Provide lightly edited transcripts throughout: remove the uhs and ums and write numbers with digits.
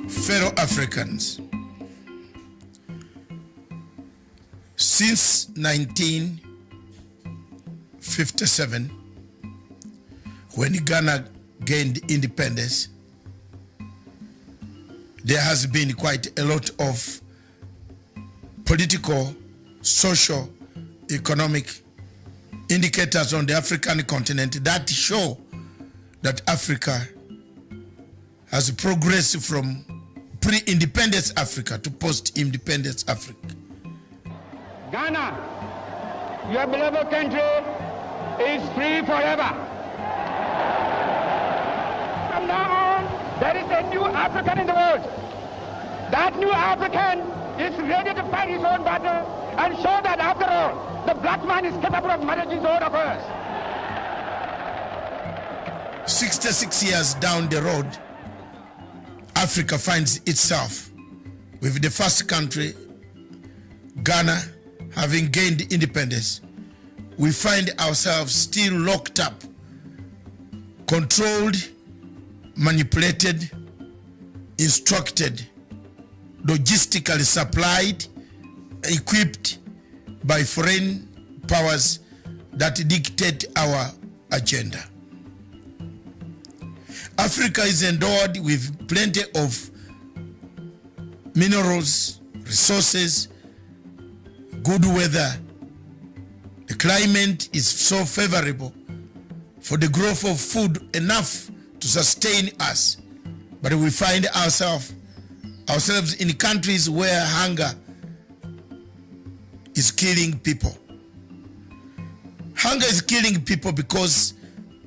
fellow Africans, since 1957, when Ghana gained independence, there has been quite a lot of political, social, economic indicators on the African continent that show that Africa has progressed from pre-independence Africa to post-independence Africa. Ghana, your beloved country, is free forever. From now on, there is a new African in the world. That new African is ready to fight his own battle and show that after all, the black man is capable of managing his own affairs. 66 years down the road, Africa finds itself with the first country, Ghana, having gained independence. We find ourselves still locked up, controlled, manipulated, instructed, logistically supplied, equipped by foreign powers that dictate our agenda. Africa is endowed with plenty of minerals, resources, good weather. The climate is so favorable for the growth of food enough to sustain us. But we find ourselves in countries where hunger is killing people. Hunger is killing people because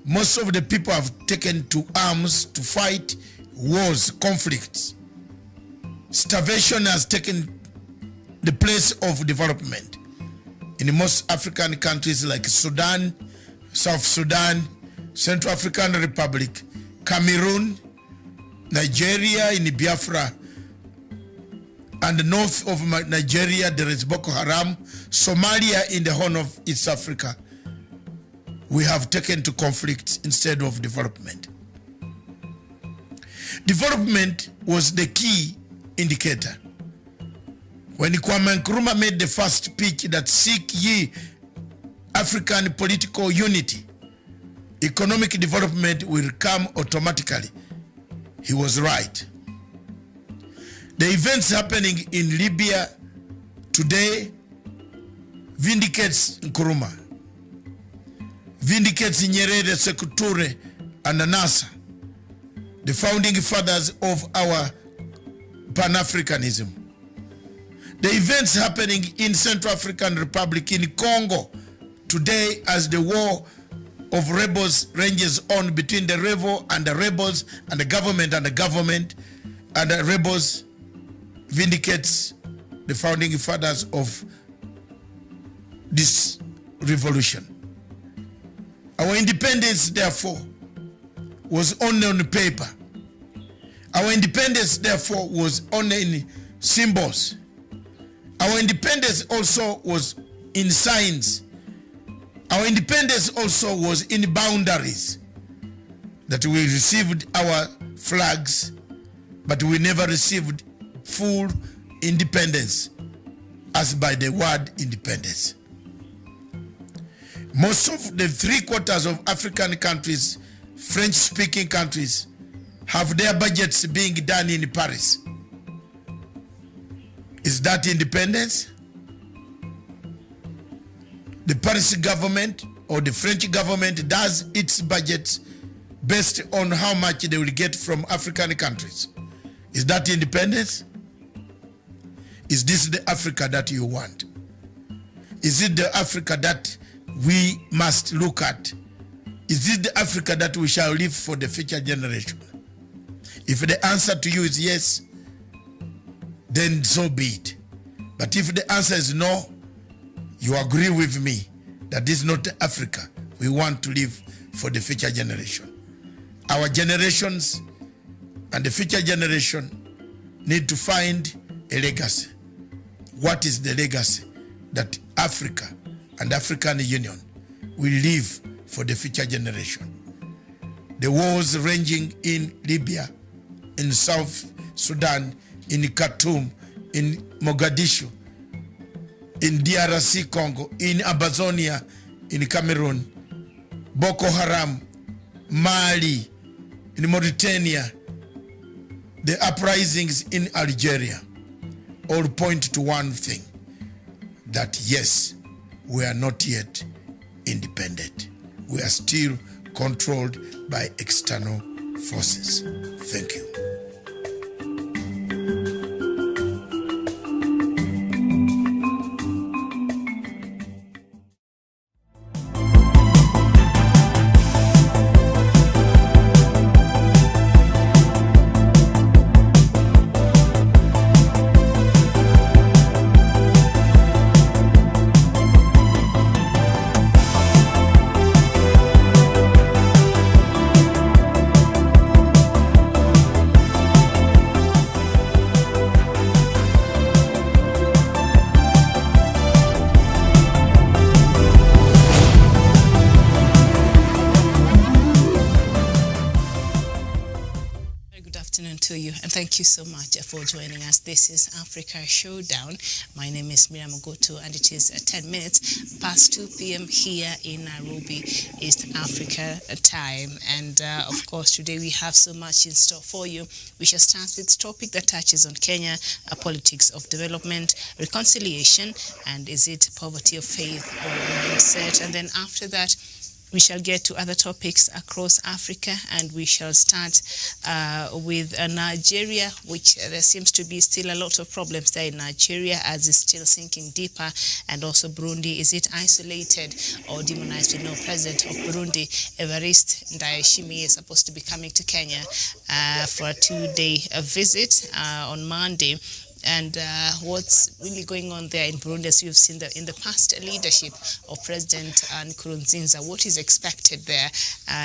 most of the people have taken to arms to fight wars, conflicts. Starvation has taken the place of development. In most African countries like Sudan, South Sudan, Central African Republic, Cameroon, Nigeria, in Biafra, and the north of Nigeria, there is Boko Haram. Somalia, in the Horn of East Africa, we have taken to conflict instead of development. Development was the key indicator. When Kwame Nkrumah made the first speech that seek ye African political unity, economic development will come automatically, he was right. The events happening in Libya today vindicates Nkrumah, vindicates Nyerere, Sekou Toure, and Nasser, the founding fathers of our Pan-Africanism. The events happening in Central African Republic, in Congo today, as the war of rebels ranges on between the rebel and the rebels and the government and the government, and the rebels vindicates the founding fathers of this revolution. Our independence, therefore, was only on paper. Our independence, therefore, was only in symbols. Our independence also was in signs. Our independence also was in boundaries. That we received our flags, but we never received full independence as by the word independence. Most of the 3/4 of African countries, French-speaking countries, have their budgets being done in Paris. Is that independence? The Paris government or the French government does its budgets based on how much they will get from African countries. Is that independence? Is this the Africa that you want? Is it the Africa that we must look at? Is it the Africa that we shall leave for the future generation? If the answer to you is yes, then so be it. But if the answer is no, you agree with me that this is not the Africa we want to live for the future generation. Our generations and the future generation need to find a legacy. What is the legacy that Africa and African Union will leave for the future generation? The wars ranging in Libya, in South Sudan, in Khartoum, in Mogadishu, in DRC Congo, in Amazonia, in Cameroon, Boko Haram, Mali, in Mauritania, the uprisings in Algeria, all point to one thing, that yes, we are not yet independent. We are still controlled by external forces. Thank you. To you, and thank you so much for joining us. This is Africa Showdown. My name is Miriam Ogoto, and it is 10 minutes past 2 p.m. here in Nairobi, East Africa time. And of course, today we have so much in store for you. We shall start with a topic that touches on Kenya, politics of development, reconciliation, and is it poverty of faith or mindset? And then after that, we shall get to other topics across Africa, and we shall start with Nigeria, which there seems to be still a lot of problems there in Nigeria as it's still sinking deeper, and also Burundi. Is it isolated or demonized? We know President of Burundi, Evariste Ndayishimiye, is supposed to be coming to Kenya for a 2-day visit on Monday. And what's really going on there in Burundi, as you've seen in the past leadership of President Nkurunziza, what is expected there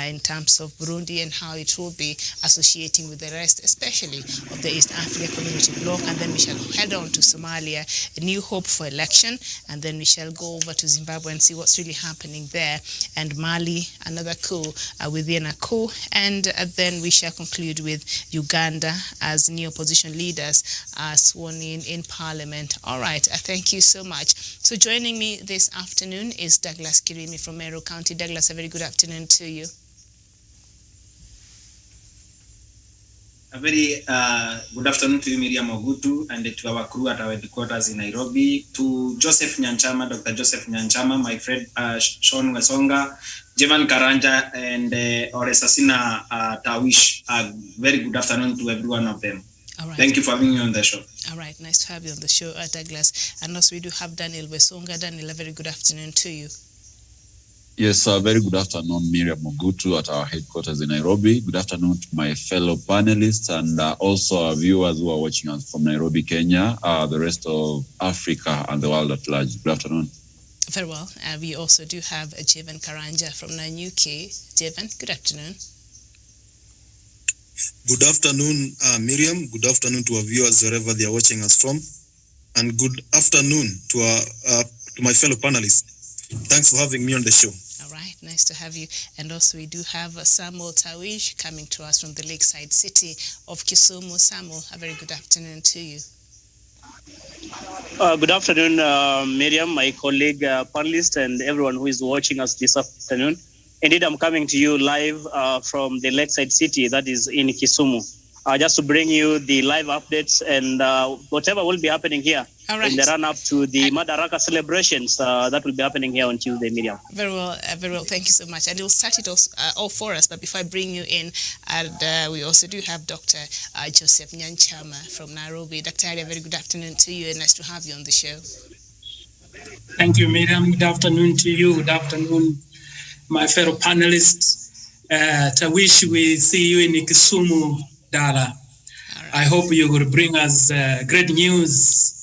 in terms of Burundi and how it will be associating with the rest, especially of the East Africa Community Bloc. And then we shall head on to Somalia, a new hope for election, and then we shall go over to Zimbabwe and see what's really happening there, and Mali, another coup within a coup, and then we shall conclude with Uganda as new opposition leaders sworn in Parliament. All right, thank you so much. So joining me this afternoon is Douglas Kirimi from Meru County. Douglas, a very good afternoon to you. A very good afternoon to you, Miriam Ogutu, and to our crew at our headquarters in Nairobi, to Joseph Nyanchama, Dr. Joseph Nyanchama, my friend Sean Wesonga, Jevan Karanja, and Oresasina Tawish. Very good afternoon to every one of them. All right. Thank you for having me on the show. All right, nice to have you on the show, Douglas. And also we do have Daniel Wesonga. Daniel, a very good afternoon to you. Yes, very good afternoon, Miriam Ogutu at our headquarters in Nairobi. Good afternoon to my fellow panelists and also our viewers who are watching us from Nairobi, Kenya, the rest of Africa and the world at large. Good afternoon. Very well. We also do have Jevan Karanja from UK. Jevan, good afternoon. Good afternoon, Miriam. Good afternoon to our viewers wherever they are watching us from, and good afternoon to my fellow panelists. Thanks for having me on the show. All right, nice to have you. And also we do have Samuel Tawish coming to us from the lakeside city of Kisumu. Samuel, a very good afternoon to you. Good afternoon, Miriam, my colleague, panelist, and everyone who is watching us this afternoon. Indeed, I'm coming to you live from the lakeside city that is in Kisumu, just to bring you the live updates and whatever will be happening here in the run-up to the Madaraka celebrations that will be happening here on Tuesday, Miriam. Very well. Thank you so much. And we'll start it all for us. But before I bring you in, we also do have Dr. Joseph Nyanchama from Nairobi. Dr. Ari, a very good afternoon to you, and nice to have you on the show. Thank you, Miriam. Good afternoon to you. Good afternoon, my fellow panelists. Tawish, we see you in Kisumu, Dala. Right. I hope you will bring us great news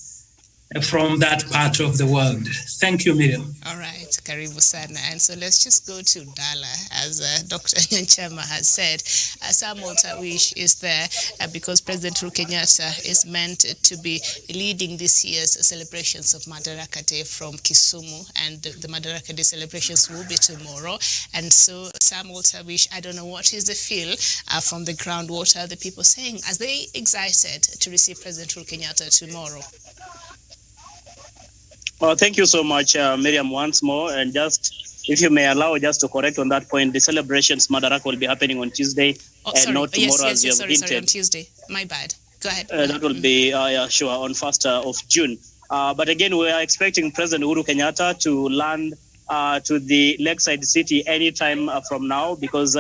from that part of the world. Thank you, Miriam. All right. Karibu sana. And so let's just go to Dala, as Dr. Nyanchama has said. Samuel Tawish is there because President Uhuru Kenyatta is meant to be leading this year's celebrations of Madaraka Day from Kisumu, and the Madaraka Day celebrations will be tomorrow. And so, Samuel Tawish, I don't know what is the feel from the ground. What are the people saying? Are they excited to receive President Uhuru Kenyatta tomorrow? Well, thank you so much, Miriam, once more. And just, if you may allow, just to correct on that point, the celebrations, Madaraka, will be happening on Tuesday and not tomorrow, as you have hinted. Sorry, on Tuesday. My bad. Go ahead. That will be, sure, on 1st of June. But again, we are expecting President Uhuru Kenyatta to land to the Lakeside City anytime from now, because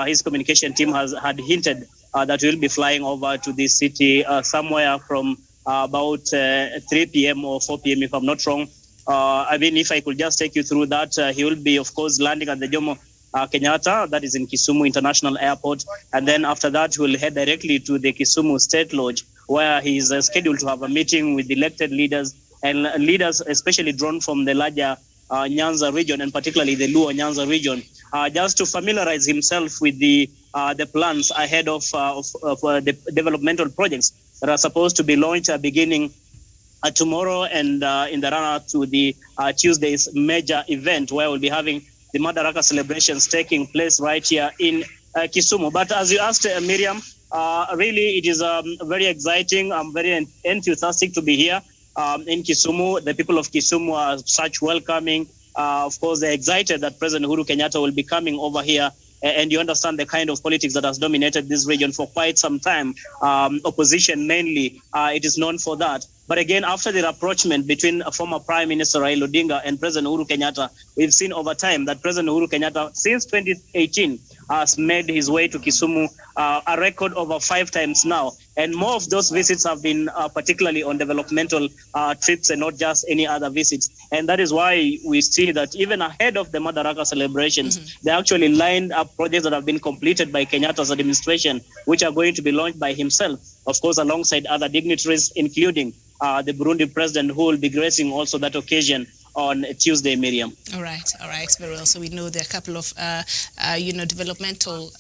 his communication team had hinted that we'll be flying over to the city somewhere from about 3 p.m. or 4 p.m. if I'm not wrong. I mean, if I could just take you through that, he will be, of course, landing at the Jomo Kenyatta, that is in Kisumu International Airport. And then after that, he will head directly to the Kisumu State Lodge, where he is scheduled to have a meeting with elected leaders and leaders, especially drawn from the larger Nyanza region, and particularly the Luo Nyanza region, just to familiarize himself with the plans ahead of the developmental projects that are supposed to be launched beginning tomorrow and in the run-up to the Tuesday's major event, where we'll be having the Madaraka celebrations taking place right here in Kisumu. But as you asked, Miriam, really it is very exciting. I'm very enthusiastic to be here in Kisumu. The people of Kisumu are such welcoming. Of course, they're excited that President Uhuru Kenyatta will be coming over here. And you understand the kind of politics that has dominated this region for quite some time. Opposition mainly, it is known for that. But again, after the rapprochement between former Prime Minister Raila Odinga and President Uhuru Kenyatta, we've seen over time that President Uhuru Kenyatta, since 2018, has made his way to Kisumu a record over 5 times now. And more of those visits have been particularly on developmental trips and not just any other visits. And that is why we see that even ahead of the Madaraka celebrations, they actually lined up projects that have been completed by Kenyatta's administration, which are going to be launched by himself, of course, alongside other dignitaries, including the Burundi president, who will be gracing also that occasion on Tuesday, Miriam. All right, very well. So we know there are a couple of, developmental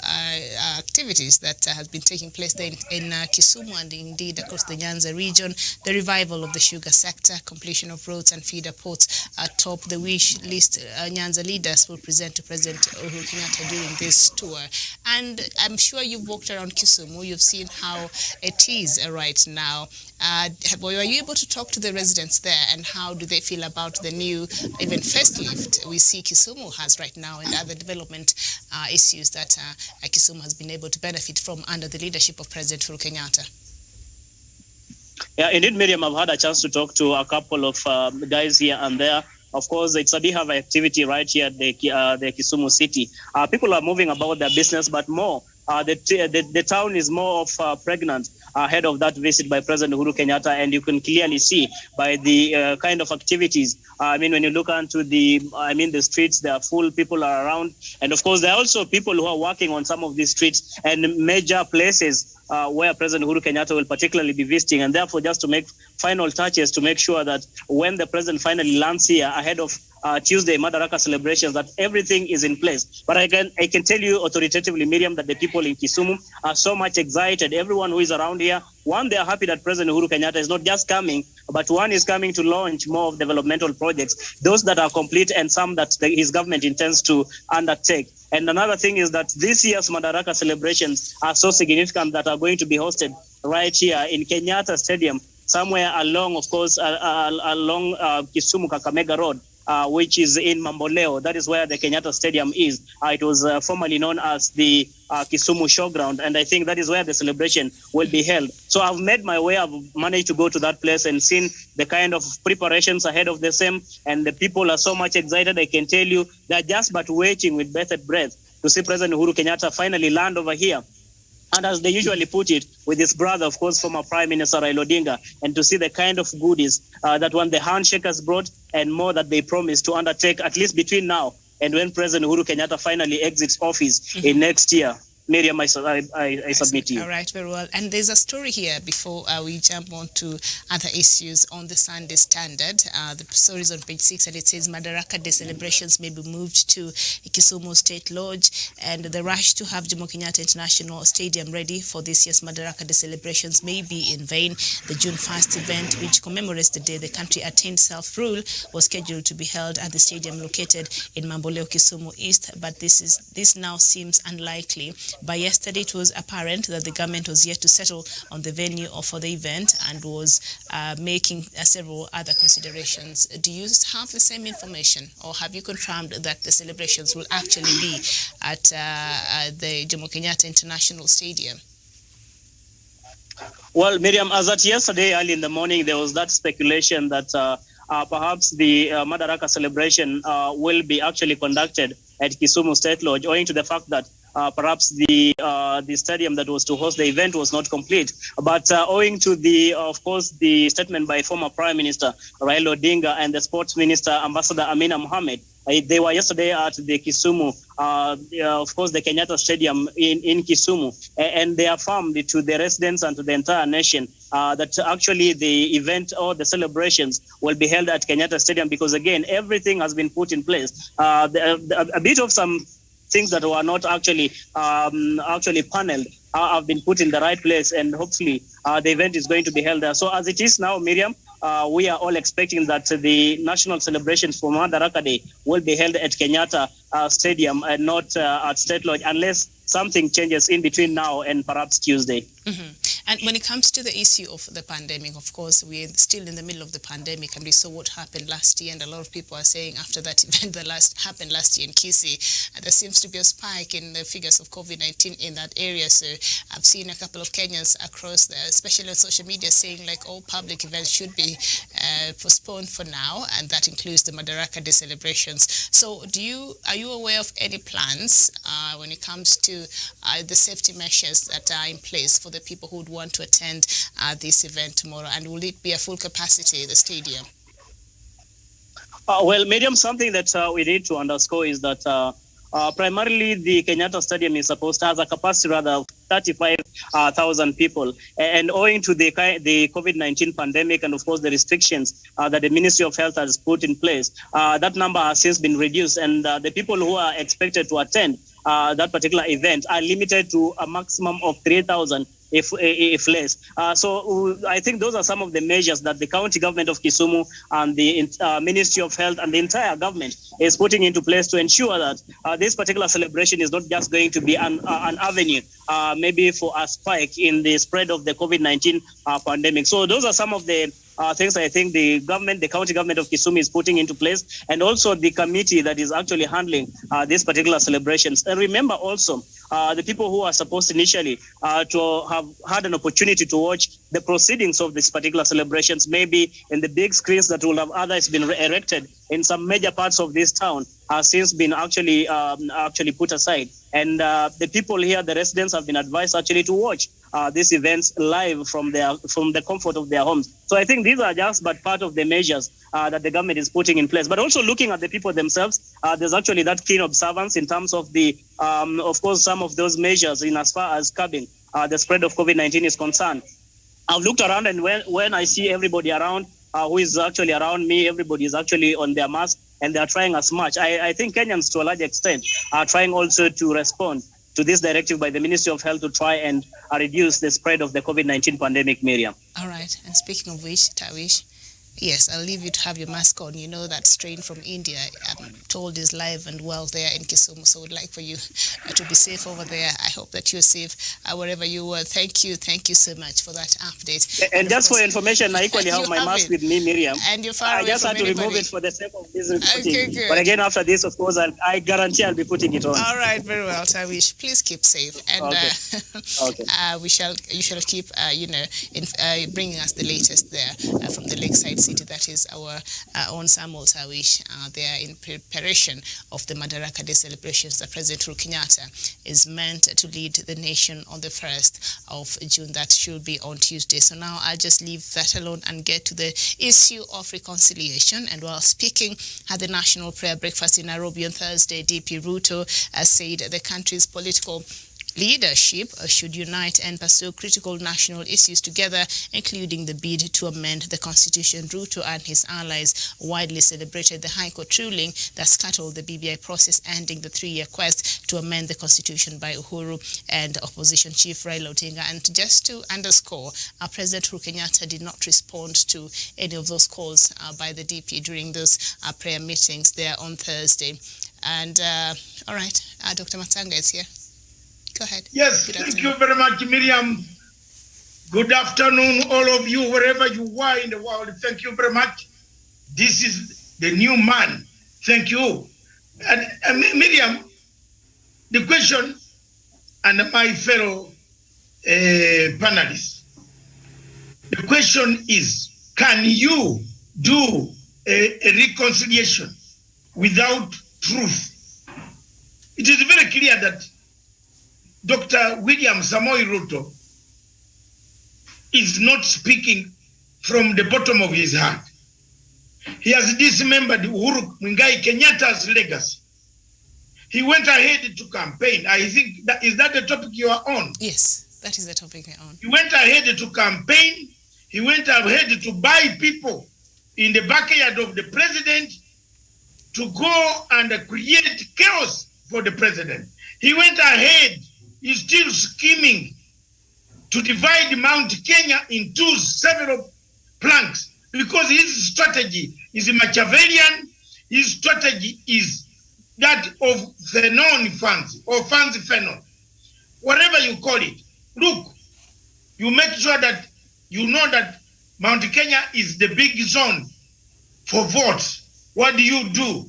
activities that have been taking place there in Kisumu and indeed across the Nyanza region. The revival of the sugar sector, completion of roads and feeder ports atop the wish list Nyanza leaders will present to President Uhuru Kenyatta during this tour. And I'm sure you've walked around Kisumu. You've seen how it is right now. Were you able to talk to the residents there, and how do they feel about the new even facelift we see Kisumu has right now and other development issues that Kisumu has been able to benefit from under the leadership of President Uhuru Kenyatta? Yeah, indeed, Miriam, I've had a chance to talk to a couple of guys here and there. Of course, it's a beehive activity right here at the Kisumu city. People are moving about their business, but more, the town is more of pregnant ahead of that visit by President Uhuru Kenyatta, and you can clearly see by the kind of activities. I mean, when you look onto the streets, there are full, people are around. And of course, there are also people who are working on some of these streets and major places where President Uhuru Kenyatta will particularly be visiting. And therefore, just to make final touches to make sure that when the president finally lands here ahead of Tuesday Madaraka celebrations, that everything is in place. But I can tell you authoritatively, Miriam, that the people in Kisumu are so much excited. Everyone who is around here, one, they are happy that President Uhuru Kenyatta is not just coming, but one is coming to launch more of developmental projects, those that are complete and some that his government intends to undertake. And another thing is that this year's Madaraka celebrations are so significant that are going to be hosted right here in Kenyatta Stadium, somewhere along, of course, along Kisumu Kakamega Road, which is in Mamboleo. That is where the Kenyatta Stadium is. It was formerly known as the Kisumu Showground, and I think that is where the celebration will be held. So I've made my way. I've managed to go to that place and seen the kind of preparations ahead of the same, and the people are so much excited. I can tell you they're just but waiting with bated breath to see President Uhuru Kenyatta finally land over here. And as they usually put it, with his brother, of course, former Prime Minister Raila Odinga, and to see the kind of goodies that when the handshakers brought and more that they promised to undertake, at least between now and when President Uhuru Kenyatta finally exits office in next year. Miriam, I submit to you. All right, very well. And there's a story here before we jump on to other issues on the Sunday Standard. The story is on page 6, and it says Madaraka Day celebrations may be moved to Kisumu State Lodge, and the rush to have Jomo Kenyatta International Stadium ready for this year's Madaraka Day celebrations may be in vain. The June 1st event, which commemorates the day the country attained self-rule, was scheduled to be held at the stadium located in Mamboleo, Kisumu East, but this now seems unlikely. By yesterday, it was apparent that the government was yet to settle on the venue for the event and was making several other considerations. Do you have the same information, or have you confirmed that the celebrations will actually be at the Jomo Kenyatta International Stadium? Well, Miriam, as at yesterday early in the morning, there was that speculation that perhaps the Madaraka celebration will be actually conducted at Kisumu State Lodge, owing to the fact that perhaps the stadium that was to host the event was not complete. But owing to of course, the statement by former Prime Minister Raila Odinga and the Sports Minister Ambassador Amina Mohamed, they were yesterday at the Kisumu, of course, the Kenyatta Stadium in Kisumu, and they affirmed to the residents and to the entire nation that actually the event or the celebrations will be held at Kenyatta Stadium, because again, everything has been put in place. A bit of some things that were not actually paneled have been put in the right place, and hopefully the event is going to be held there. So as it is now, Miriam, we are all expecting that the national celebrations for Madaraka Day will be held at Kenyatta Stadium and not at State Lodge, unless something changes in between now and perhaps Tuesday. Mm-hmm. And when it comes to the issue of the pandemic, of course, we're still in the middle of the pandemic, and we saw what happened last year, and a lot of people are saying after that event that happened last year in Kisii, there seems to be a spike in the figures of COVID-19 in that area. So I've seen a couple of Kenyans across there, especially on social media, saying like all public events should be postponed for now, and that includes the Madaraka Day celebrations. So are you aware of any plans when it comes to the safety measures that are in place for the people who would want to attend this event tomorrow, and will it be a full capacity, the stadium? Well, Miriam, something that we need to underscore is that primarily the Kenyatta Stadium is supposed to have a capacity of 35,000 people, and owing to the COVID-19 pandemic and of course the restrictions that the Ministry of Health has put in place, that number has since been reduced, and the people who are expected to attend that particular event are limited to a maximum of 3,000 if less. So I think those are some of the measures that the county government of Kisumu and the Ministry of Health and the entire government is putting into place to ensure that this particular celebration is not just going to be an avenue maybe for a spike in the spread of the COVID-19 pandemic. So those are some of the things I think the county government of Kisumu is putting into place, and also the committee that is actually handling these particular celebrations. And remember also, the people who are supposed initially to have had an opportunity to watch the proceedings of these particular celebrations, maybe in the big screens that will have otherwise been erected in some major parts of this town, has since been actually put aside. And the people here, the residents, have been advised actually to watch these events live from the comfort of their homes. So I think these are just but part of the measures that the government is putting in place. But also looking at the people themselves, there's actually that keen observance in terms of the, of course, some of those measures in as far as curbing the spread of COVID-19 is concerned. I've looked around, and when I see everybody around who is actually around me, everybody is actually on their mask, and they are trying as much. I think Kenyans, to a large extent, are trying also to respond to this directive by the Ministry of Health to try and reduce the spread of the COVID-19 pandemic, Miriam. All right. And speaking of which, Tawish, yes, I'll leave you to have your mask on. You know that strain from India, I'm told, is live and well there in Kisumu. So I would like for you to be safe over there. I hope that you're safe wherever you were. Thank you so much for that update. And just for information, I equally have my mask with me, Miriam. And you're far away I just from had to remove it for the sake of this reporting. Okay, good. But again, after this, of course, I guarantee I'll be putting it on. All right, very well, Tawish. Please keep safe, and okay. You shall keep bringing us the latest there from the lakeside city. That is our own Samuel Tawish. They are in preparation of the Madaraka Day celebrations that President Uhuru Kenyatta is meant to lead the nation on the 1st of June. That should be on Tuesday. So now I'll just leave that alone and get to the issue of reconciliation. And while speaking at the National Prayer Breakfast in Nairobi on Thursday, DP Ruto said the country's political leadership should unite and pursue critical national issues together, including the bid to amend the constitution. Ruto and his allies widely celebrated the High Court ruling that scuttled the BBI process, ending the 3-year quest to amend the constitution by Uhuru and opposition chief Raila Odinga. And just to underscore, President Uhuru Kenyatta did not respond to any of those calls by the DP during those prayer meetings there on Thursday. And all right, Dr. Matanga is here. Go ahead. Yes, thank you very much, Miriam. Good afternoon, all of you, wherever you are in the world. Thank you very much. This is the new man. Thank you. And Miriam, the question, and my fellow panelists, the question is, can you do a reconciliation without truth? It is very clear that Dr. William Samoei Ruto is not speaking from the bottom of his heart. He has dismembered Uhuru Muigai Kenyatta's legacy. He went ahead to campaign. I think is that the topic you are on? Yes, that is the topic we're on. He went ahead to campaign. He went ahead to buy people in the backyard of the president to go and create chaos for the president. He went ahead. He's still scheming to divide Mount Kenya into several planks because his strategy is Machiavellian. His strategy is that of Fanon funds or funds Fanon, whatever you call it. Look, you make sure that you know that Mount Kenya is the big zone for votes. What do?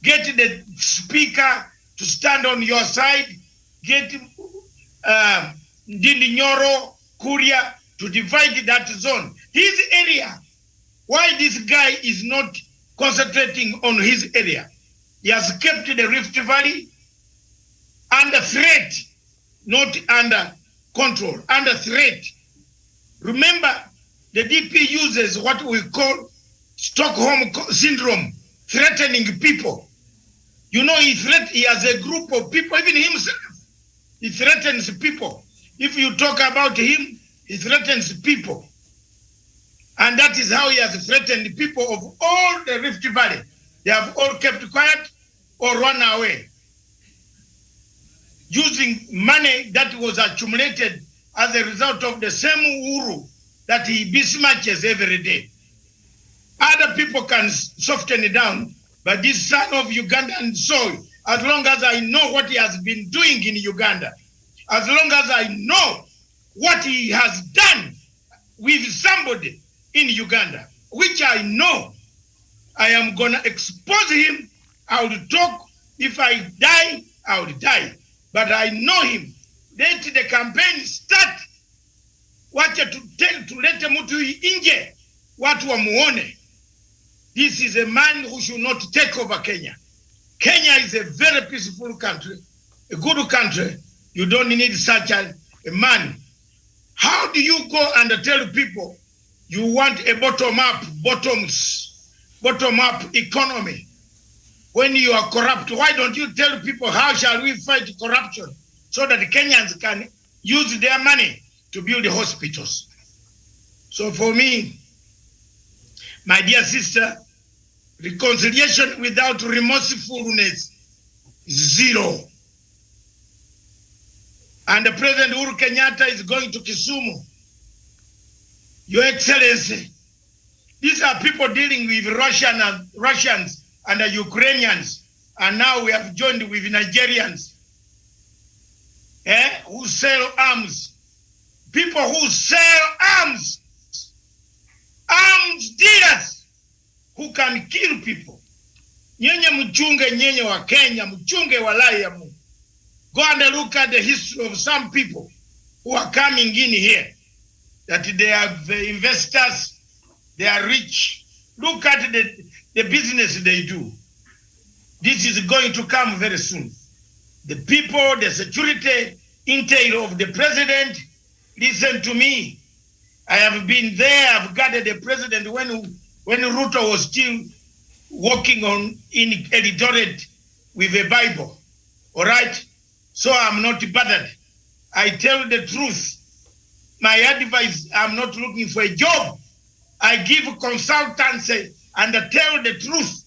Get the speaker to stand on your side, get Ndindi Nyoro, Kuria to divide that zone. His area, why this guy is not concentrating on his area? He has kept the Rift Valley under threat, not under control, under threat. Remember, the DP uses what we call Stockholm Syndrome, threatening people. You know, he has a group of people, even himself. He threatens people. If you talk about him, he threatens people. And that is how he has threatened people of all the Rift Valley. They have all kept quiet or run away, using money that was accumulated as a result of the same Uhuru that he besmirches every day. Other people can soften it down, but this son of Ugandan soil, as long as I know what he has been doing in Uganda, as long as I know what he has done with somebody in Uganda, which I know, I am going to expose him. I will talk. If I die, I will die. But I know him. Let the campaign start. Wacha tulete mtu nje, watu wamuone. This is a man who should not take over Kenya. Kenya is a very peaceful country, a good country. You don't need such a man. How do you go and tell people you want a bottom-up economy when you are corrupt? Why don't you tell people how shall we fight corruption so that the Kenyans can use their money to build hospitals? So for me, my dear sister, reconciliation without remorsefulness is zero. And the President Uhuru Kenyatta is going to Kisumu. Your Excellency, these are people dealing with Russians and the Ukrainians, and now we have joined with Nigerians who sell arms. People who sell arms dealers who can kill people. Nyenye mchunge nyenye wa Kenya, mchunge walai ya Mungu. Go and look at the history of some people who are coming in here, that they are investors, they are rich. Look at the business they do. This is going to come very soon. The people, the security intel of the president, listen to me. I have been there, I've guarded the president when Ruto was still walking in Eldoret with a Bible. All right? So I'm not bothered. I tell the truth. My advice, I'm not looking for a job. I give consultancy and I tell the truth.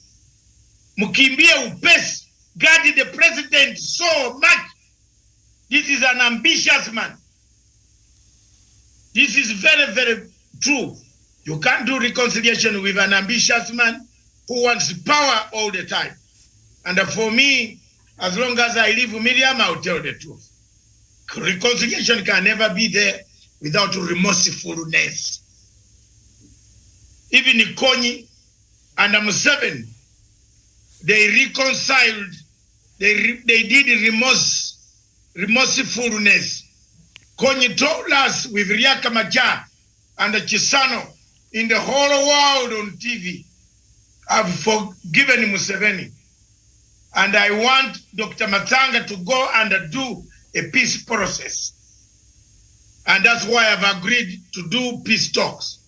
Mukimbie upesi. Guard the president so much. This is an ambitious man. This is very, very true. You can't do reconciliation with an ambitious man who wants power all the time. And for me, as long as I live with Miriam, I'll tell the truth. Reconciliation can never be there without remorsefulness. Even Konyi and Museveni, they reconciled, they did remorsefulness. Konyi told us with Riaka Machar and Chisano in the whole world on TV, I've forgiven Museveni. And I want Dr. Matanga to go and do a peace process. And that's why I've agreed to do peace talks.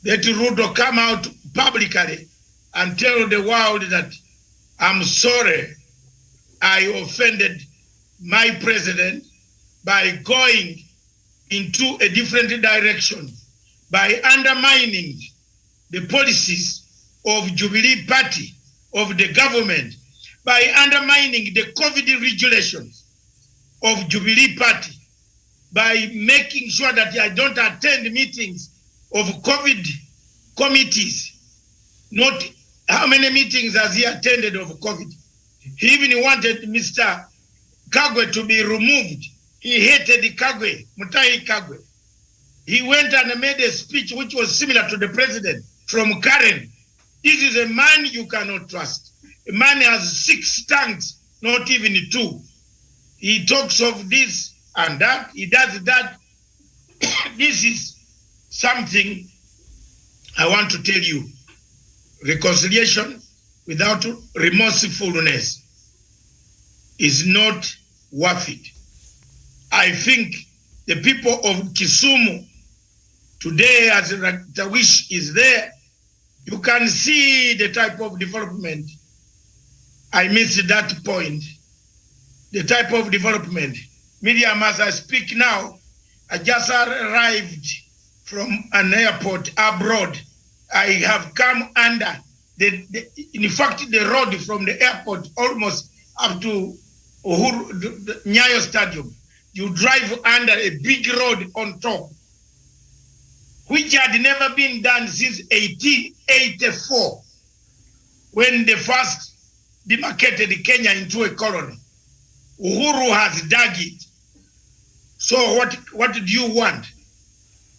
Let Ruto come out publicly and tell the world that I'm sorry I offended my president by going into a different direction, by undermining the policies of Jubilee Party, of the government, by undermining the COVID regulations of Jubilee Party, by making sure that I don't attend meetings of COVID committees. Not how many meetings has he attended of COVID. He even wanted Mr. Kagwe to be removed. He hated Kagwe, Mutahi Kagwe. He went and made a speech which was similar to the president from Karen. This is a man you cannot trust. A man has 6 tongues, not even 2. He talks of this and that, he does that. This is something I want to tell you. Reconciliation without remorsefulness is not worth it. I think the people of Kisumu today, as Tawish is there, you can see the type of development. I missed that point. The type of development. Miriam, as I speak now, I just arrived from an airport abroad. I have come under in fact, the road from the airport almost up to Nyayo Stadium. You drive under a big road on top, which had never been done since 1884, when they first demarcated Kenya into a colony. Uhuru has dug it. So what do you want?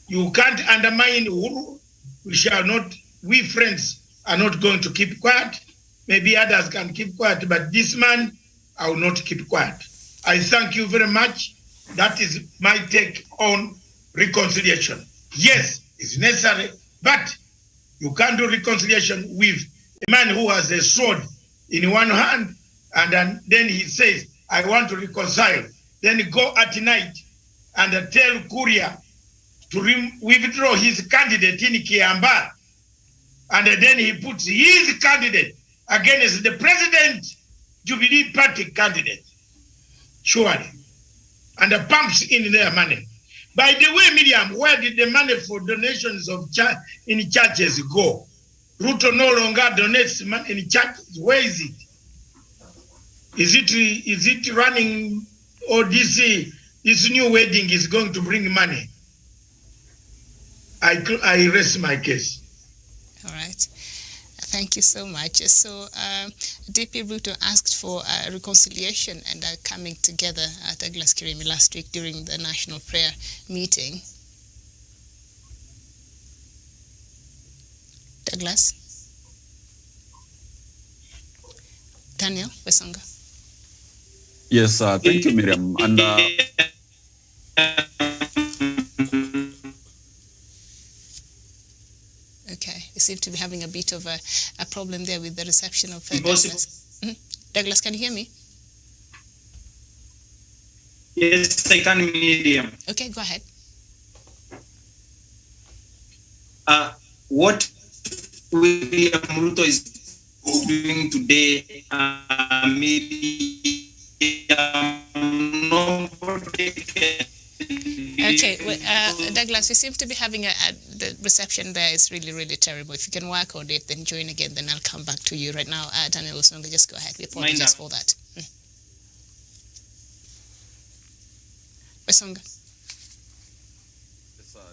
You can't undermine Uhuru. We shall not, we friends are not going to keep quiet. Maybe others can keep quiet, but this man, I will not keep quiet. I thank you very much. That is my take on reconciliation. Yes, it's necessary, but you can't do reconciliation with a man who has a sword in one hand, and then he says, I want to reconcile. Then go at night and tell Kuria to withdraw his candidate in Kiamba. And then he puts his candidate against the president Jubilee Party candidate. Surely. And pumps in their money. By the way, Miriam, where did the money for donations in churches go? Ruto no longer donates money in churches. Where is it? Is it running, or this new wedding is going to bring money? I rest my case. All right. Thank you so much. So DP Ruto asked for reconciliation and coming together at Douglas Kirimi last week during the national prayer meeting. Douglas? Daniel Wesonga? Yes, thank you, Miriam. And okay, you seem to be having a bit of a problem there with the reception of Douglas. Douglas, can you hear me? Yes, I can, Miriam. Okay, go ahead. What William Ruto is doing today, maybe no Okay, well, Douglas, we seem to be having the reception there is really, really terrible. If you can work on it, then join again, then I'll come back to you. Right now, Daniel Osonga, just go ahead. We apologize for that. Osonga.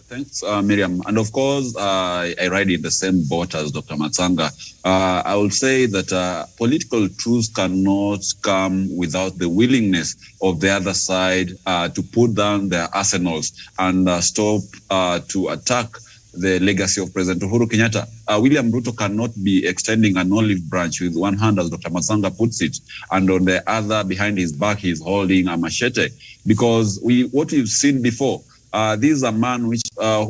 Thanks, Miriam. And of course, I ride in the same boat as Dr. Matsanga. I will say that political truth cannot come without the willingness of the other side to put down their arsenals and stop to attack the legacy of President Uhuru Kenyatta. William Ruto cannot be extending an olive branch with one hand, as Dr. Matsanga puts it, and on the other, behind his back, he's holding a machete. Because what we've seen before, this is a man who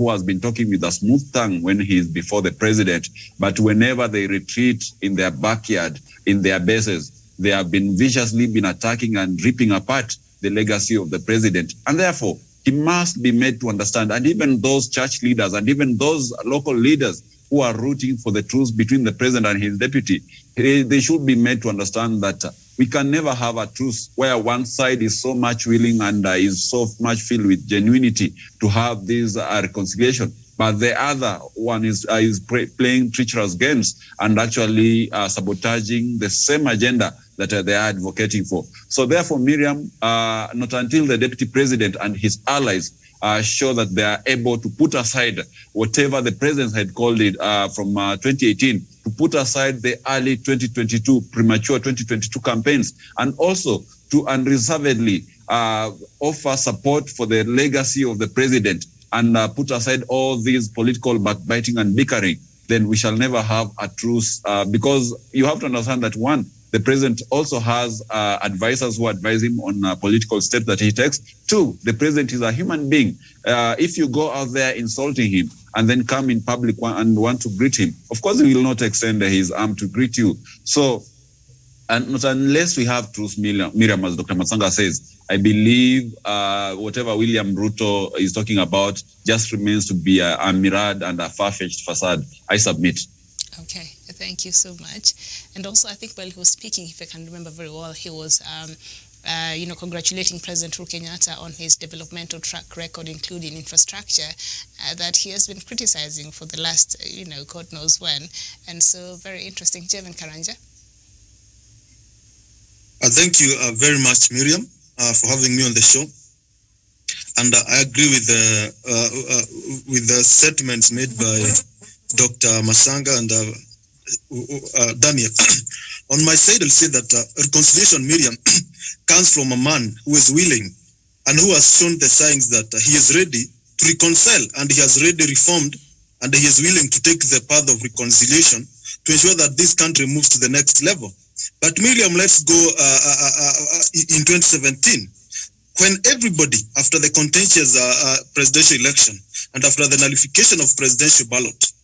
has been talking with a smooth tongue when he is before the president, but whenever they retreat in their backyard, in their bases, they have been viciously attacking and ripping apart the legacy of the president. And therefore, he must be made to understand, and even those church leaders and even those local leaders who are rooting for the truce between the president and his deputy, they should be made to understand that we can never have a truce where one side is so much willing and is so much filled with genuinity to have this reconciliation, but the other one is playing treacherous games and actually sabotaging the same agenda that they are advocating for. So therefore, Miriam, not until the deputy president and his allies show that they are able to put aside whatever the president had called it from 2018, to put aside the early 2022, premature 2022 campaigns, and also to unreservedly offer support for the legacy of the president and put aside all these political backbiting and bickering, then we shall never have a truce, because you have to understand that, one, the president also has advisors who advise him on political steps that he takes. Two, the president is a human being. If you go out there insulting him and then come in public and want to greet him, of course he will not extend his arm to greet you. So, and not unless we have truth, Miriam, as Dr. Matsanga says, I believe whatever William Ruto is talking about just remains to be a mirage and a far-fetched facade. I submit. Okay, thank you so much. And also, I think while he was speaking, if I can remember very well, he was, congratulating President Uhuru Kenyatta on his developmental track record, including infrastructure, that he has been criticizing for the last, God knows when. And so, very interesting. Jevin Karanja. Thank you very much, Miriam, for having me on the show. And I agree with the statements made by Dr. Masanga and Daniel. On my side, I'll say that reconciliation, Miriam, comes from a man who is willing and who has shown the signs that he is ready to reconcile, and he has already reformed, and he is willing to take the path of reconciliation to ensure that this country moves to the next level. But Miriam, let's go in 2017, when everybody, after the contentious presidential election and after the nullification of presidential ballot,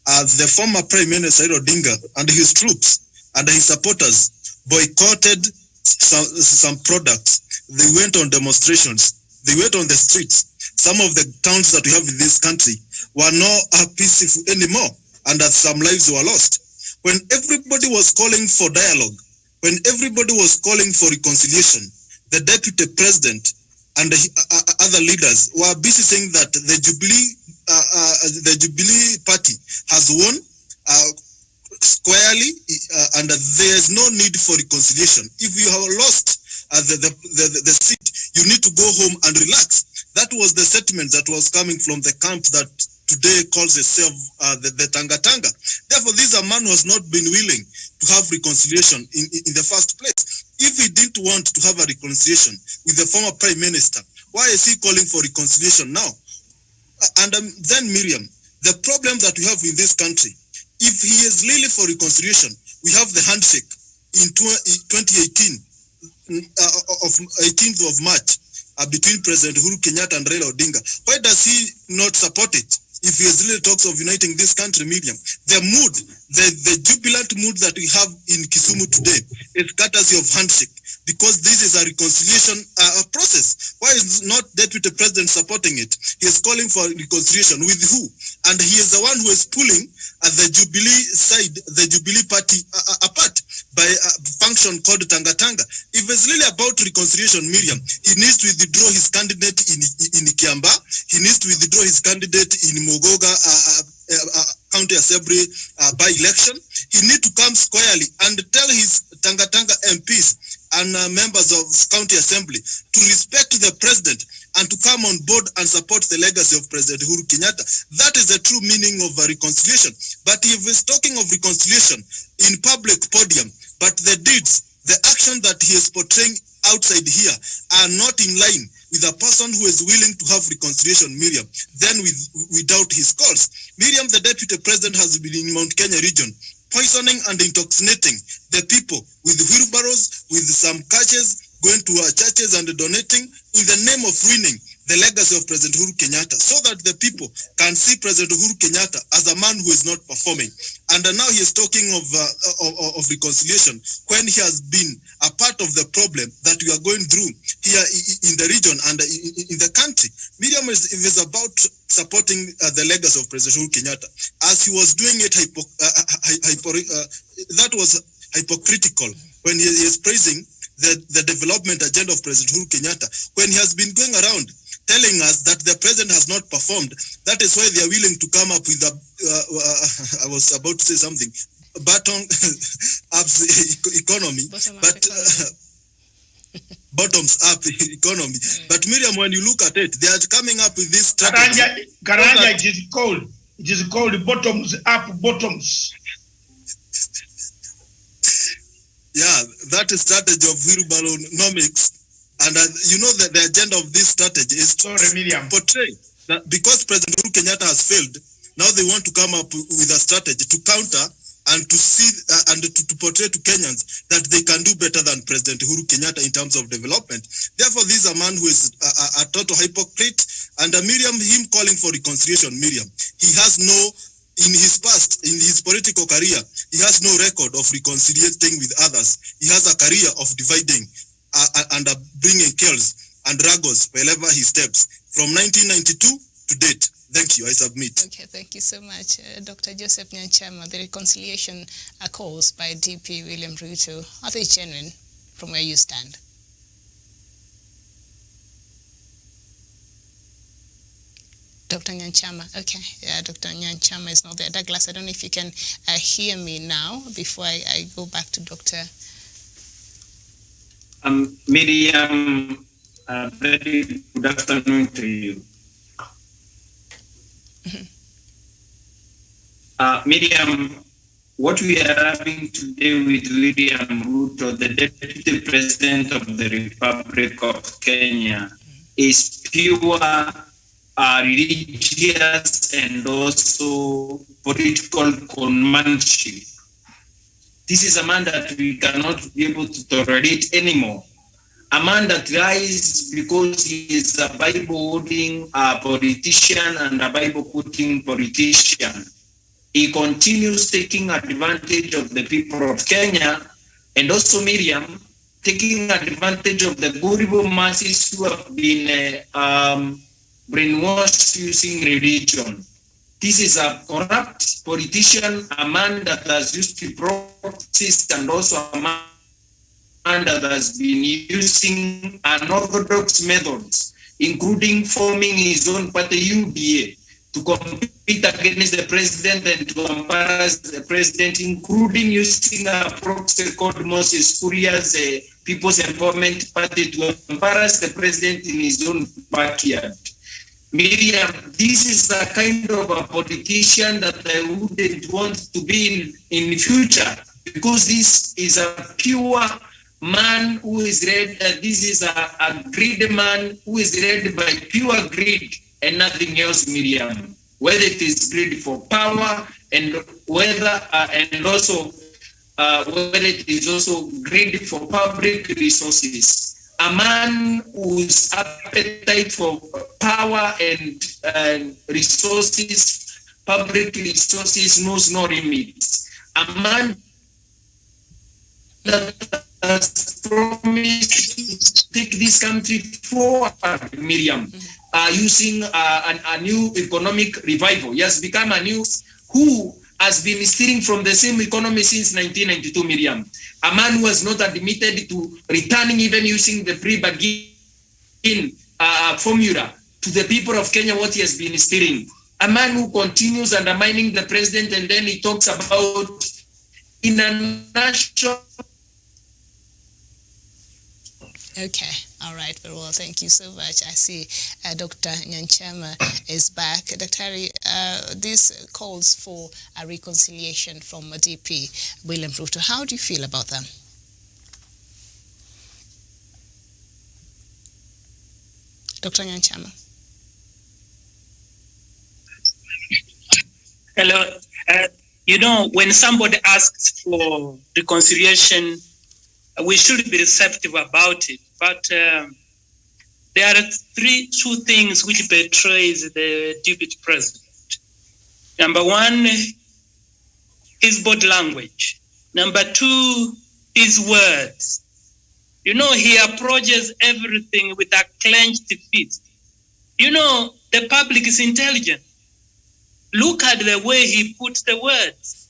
the former Prime Minister Odinga and his troops and his supporters boycotted some products. They went on demonstrations. They went on the streets. Some of the towns that we have in this country were not peaceful anymore, and that some lives were lost. When everybody was calling for dialogue, when everybody was calling for reconciliation, the deputy president and the other leaders were busy saying that the Jubilee party has won squarely, and that there is no need for reconciliation. If you have lost the seat, you need to go home and relax. That was the statement that was coming from the camp that today calls itself the Tanga Tanga. Therefore, this is a man who has not been willing to have reconciliation in the first place. If he didn't want to have a reconciliation with the former Prime Minister, why is he calling for reconciliation now? And then, Miriam, the problem that we have in this country, if he is really for reconciliation, we have the handshake in 2018, of 18th of March, between President Uhuru Kenyatta and Raila Odinga. Why does he not support it? If he really talks of uniting this country, Miriam, the mood, the jubilant mood that we have in Kisumu today is courtesy of handshake. because this is a reconciliation process. Why is not Deputy President supporting it? He is calling for reconciliation with who? And he is the one who is pulling the Jubilee side, the Jubilee party apart by a function called Tanga Tanga. If it's really about reconciliation, Miriam, he needs to withdraw his candidate in Kiamba. He needs to withdraw his candidate in Mogoga County Assembly by-election. He needs to come squarely and tell his Tanga Tanga MPs and members of County Assembly to respect the president and to come on board and support the legacy of President Uhuru Kenyatta. That is the true meaning of reconciliation. But if he's talking of reconciliation in public podium, but the deeds, the action that he is portraying outside here are not in line with a person who is willing to have reconciliation, Miriam, then without his calls. Miriam, the Deputy President, has been in Mount Kenya region, poisoning and intoxicating the people with wheelbarrows, with some catches, going to churches and donating in the name of ruining the legacy of President Uhuru Kenyatta, so that the people can see President Uhuru Kenyatta as a man who is not performing. And now he is talking of reconciliation when he has been a part of the problem that we are going through here in the region and in the country. Miriam is about supporting the legacy of President Uhuru Kenyatta. As he was doing it, that was hypocritical when he is praising the development agenda of President Uhuru Kenyatta, when he has been going around telling us that the president has not performed. That is why they are willing to come up with I was about to say something, bottom-up economy, bottoms-up economy. But Miriam, when you look at it, they are coming up with this strategy. Karanja, it is called bottoms-up bottoms. Yeah, that is strategy of wheelbarrownomics. And you know that the agenda of this strategy is to portray that because President Uhuru Kenyatta has failed, now they want to come up with a strategy to counter and to see and to portray to Kenyans that they can do better than President Uhuru Kenyatta in terms of development. Therefore, this is a man who is a total hypocrite. And Miriam, him calling for reconciliation, Miriam, he has no, in his past, in his political career, he has no record of reconciliating with others. He has a career of dividing and bringing kills and ruggles wherever he steps from 1992 to date. Thank you. I submit. Okay, thank you so much. Dr. Joseph Nyanchama, the reconciliation calls by DP William Ruto, are they genuine from where you stand? Dr. Nyanchama, okay. Yeah, Dr. Nyanchama is not there. Douglas, I don't know if you can hear me now before I go back to Dr. Miriam, very good afternoon to you. Miriam, what we are having today with William Ruto, the Deputy President of the Republic of Kenya, is pure religious and also political conmanship. This is a man that we cannot be able to tolerate anymore. A man that lies because he is a Bible-holding politician and a Bible-quoting politician. He continues taking advantage of the people of Kenya and also Miriam, taking advantage of the gullible masses who have been brainwashed using religion. This is a corrupt politician, a man that has used the proxies and also a man that has been using unorthodox methods, including forming his own party UDA to compete against the president and to embarrass the president, including using a proxy called Moses Kuria's People's Empowerment Party to embarrass the president in his own backyard. Miriam, this is a kind of a politician that I wouldn't want to be in the future, because this is a pure man who is led, this is a greedy man who is led by pure greed and nothing else, Miriam. Whether it is greed for power and whether and also whether it is also greed for public resources. A man whose appetite for power and resources, public resources, knows no limits. A man that has promised to take this country forward, Miriam, using a new economic revival. He has become a new who has been stealing from the same economy since 1992, Miriam. A man who has not admitted to returning, even using the pre-bargain formula to the people of Kenya what he has been stealing. A man who continues undermining the president, and then he talks about international. Okay, all right, very well, thank you so much. I see Dr. Nyanchama is back. Dr. Harry, this calls for a reconciliation from DP William Ruto. How do you feel about them? Dr. Nyanchama. Hello. You know, when somebody asks for reconciliation, we should be receptive about it. But there are two things which betrays the deputy president. Number one, his body language. Number two, his words. You know, he approaches everything with a clenched fist. You know, the public is intelligent. Look at the way he puts the words.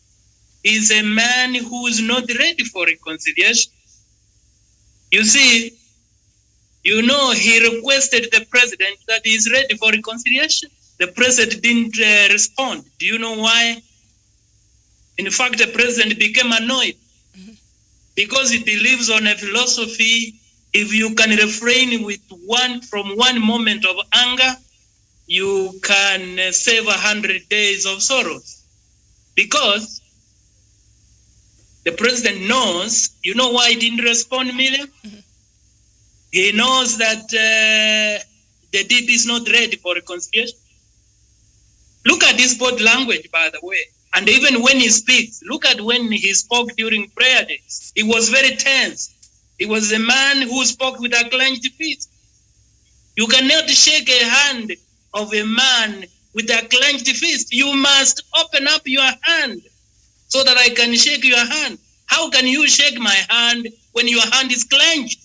He's a man who is not ready for reconciliation. You see, you know, he requested the president that he is ready for reconciliation. The president didn't respond. Do you know why? In fact, the president became annoyed because he believes on a philosophy, if you can refrain from one moment of anger, you can save 100 days of sorrows. Because the president knows, you know why he didn't respond, Miriam? He knows that the DP is not ready for reconciliation. Look at his body language, by the way. And even when he speaks, look at when he spoke during prayer days. He was very tense. He was a man who spoke with a clenched fist. You cannot shake a hand of a man with a clenched fist. You must open up your hand so that I can shake your hand. How can you shake my hand when your hand is clenched?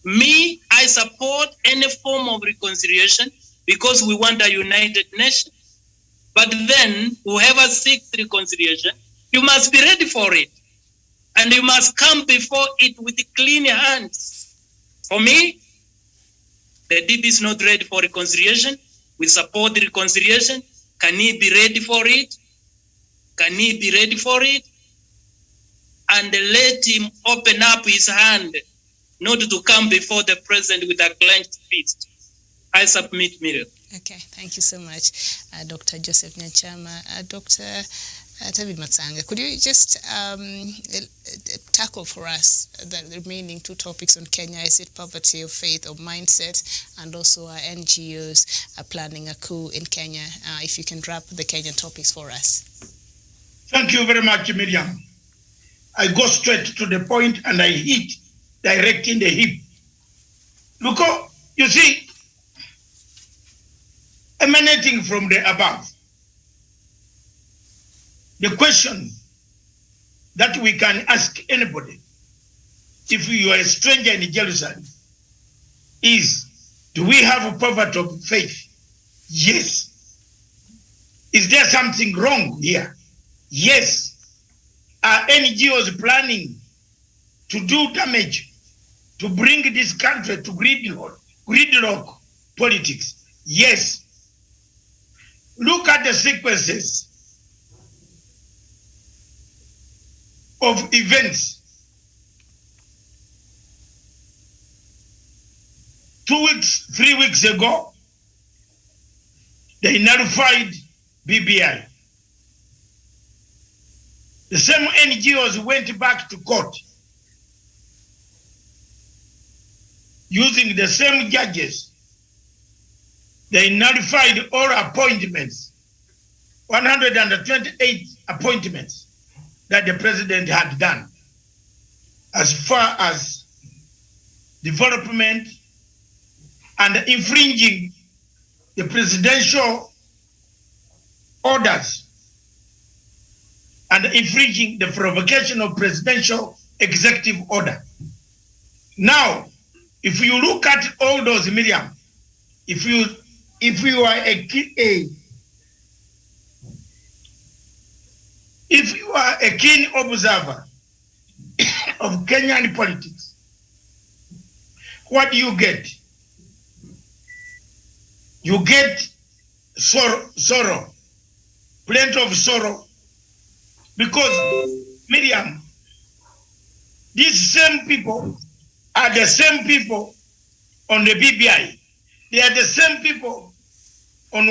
Me, I support any form of reconciliation because we want a united nation. But then, whoever seeks reconciliation, you must be ready for it. And you must come before it with clean hands. For me, the DP is not ready for reconciliation. We support the reconciliation. Can he be ready for it? Can he be ready for it? And let him open up his hand, not to come before the president with a clenched fist. I submit, Miriam. Okay, thank you so much, Dr. Joseph Nyanchama. Dr. David Matsanga, could you just tackle for us the remaining two topics on Kenya? Is it poverty of faith or mindset? And also our NGOs are planning a coup in Kenya. If you can wrap the Kenyan topics for us. Thank you very much, Miriam. I go straight to the point and I hit direct in the hip. Look, you see, emanating from the above, the question that we can ask anybody, if you are a stranger in Jerusalem, is, do we have a poverty of faith? Yes. Is there something wrong here? Yes. Are NGOs planning to do damage, to bring this country to gridlock politics? Yes. Look at the sequences of events. 2 weeks, 3 weeks ago, they nullified BBI. The same NGOs went back to court using the same judges. They nullified all appointments, 128 appointments that the president had done as far as development and infringing the presidential orders and infringing the provocation of presidential executive order. Now, if you look at all those, Miriam, if you are a keen observer of Kenyan politics, what do you get? You get sorrow, plenty of sorrow, because, Miriam, these same people are the same people on the BBI. They are the same people on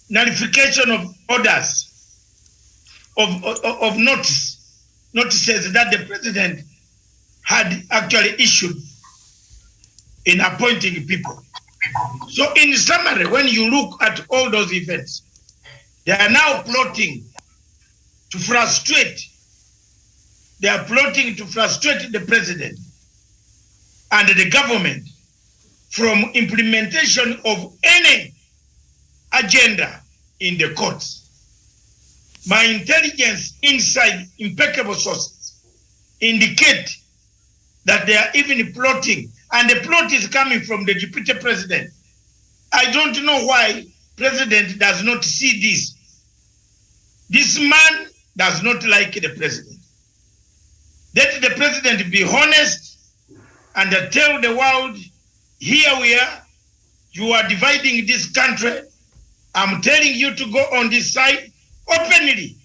nullification of orders of notices that the president had actually issued in appointing people. So in summary, when you look at all those events, they are now plotting to frustrate. They are plotting to frustrate the president and the government from implementation of any agenda in the courts. My intelligence inside impeccable sources indicate that they are even plotting, and the plot is coming from the deputy president. I don't know why president does not see this. This man does not like the president. Let the president be honest and tell the world, here we are, you are dividing this country. I'm telling you to go on this side openly.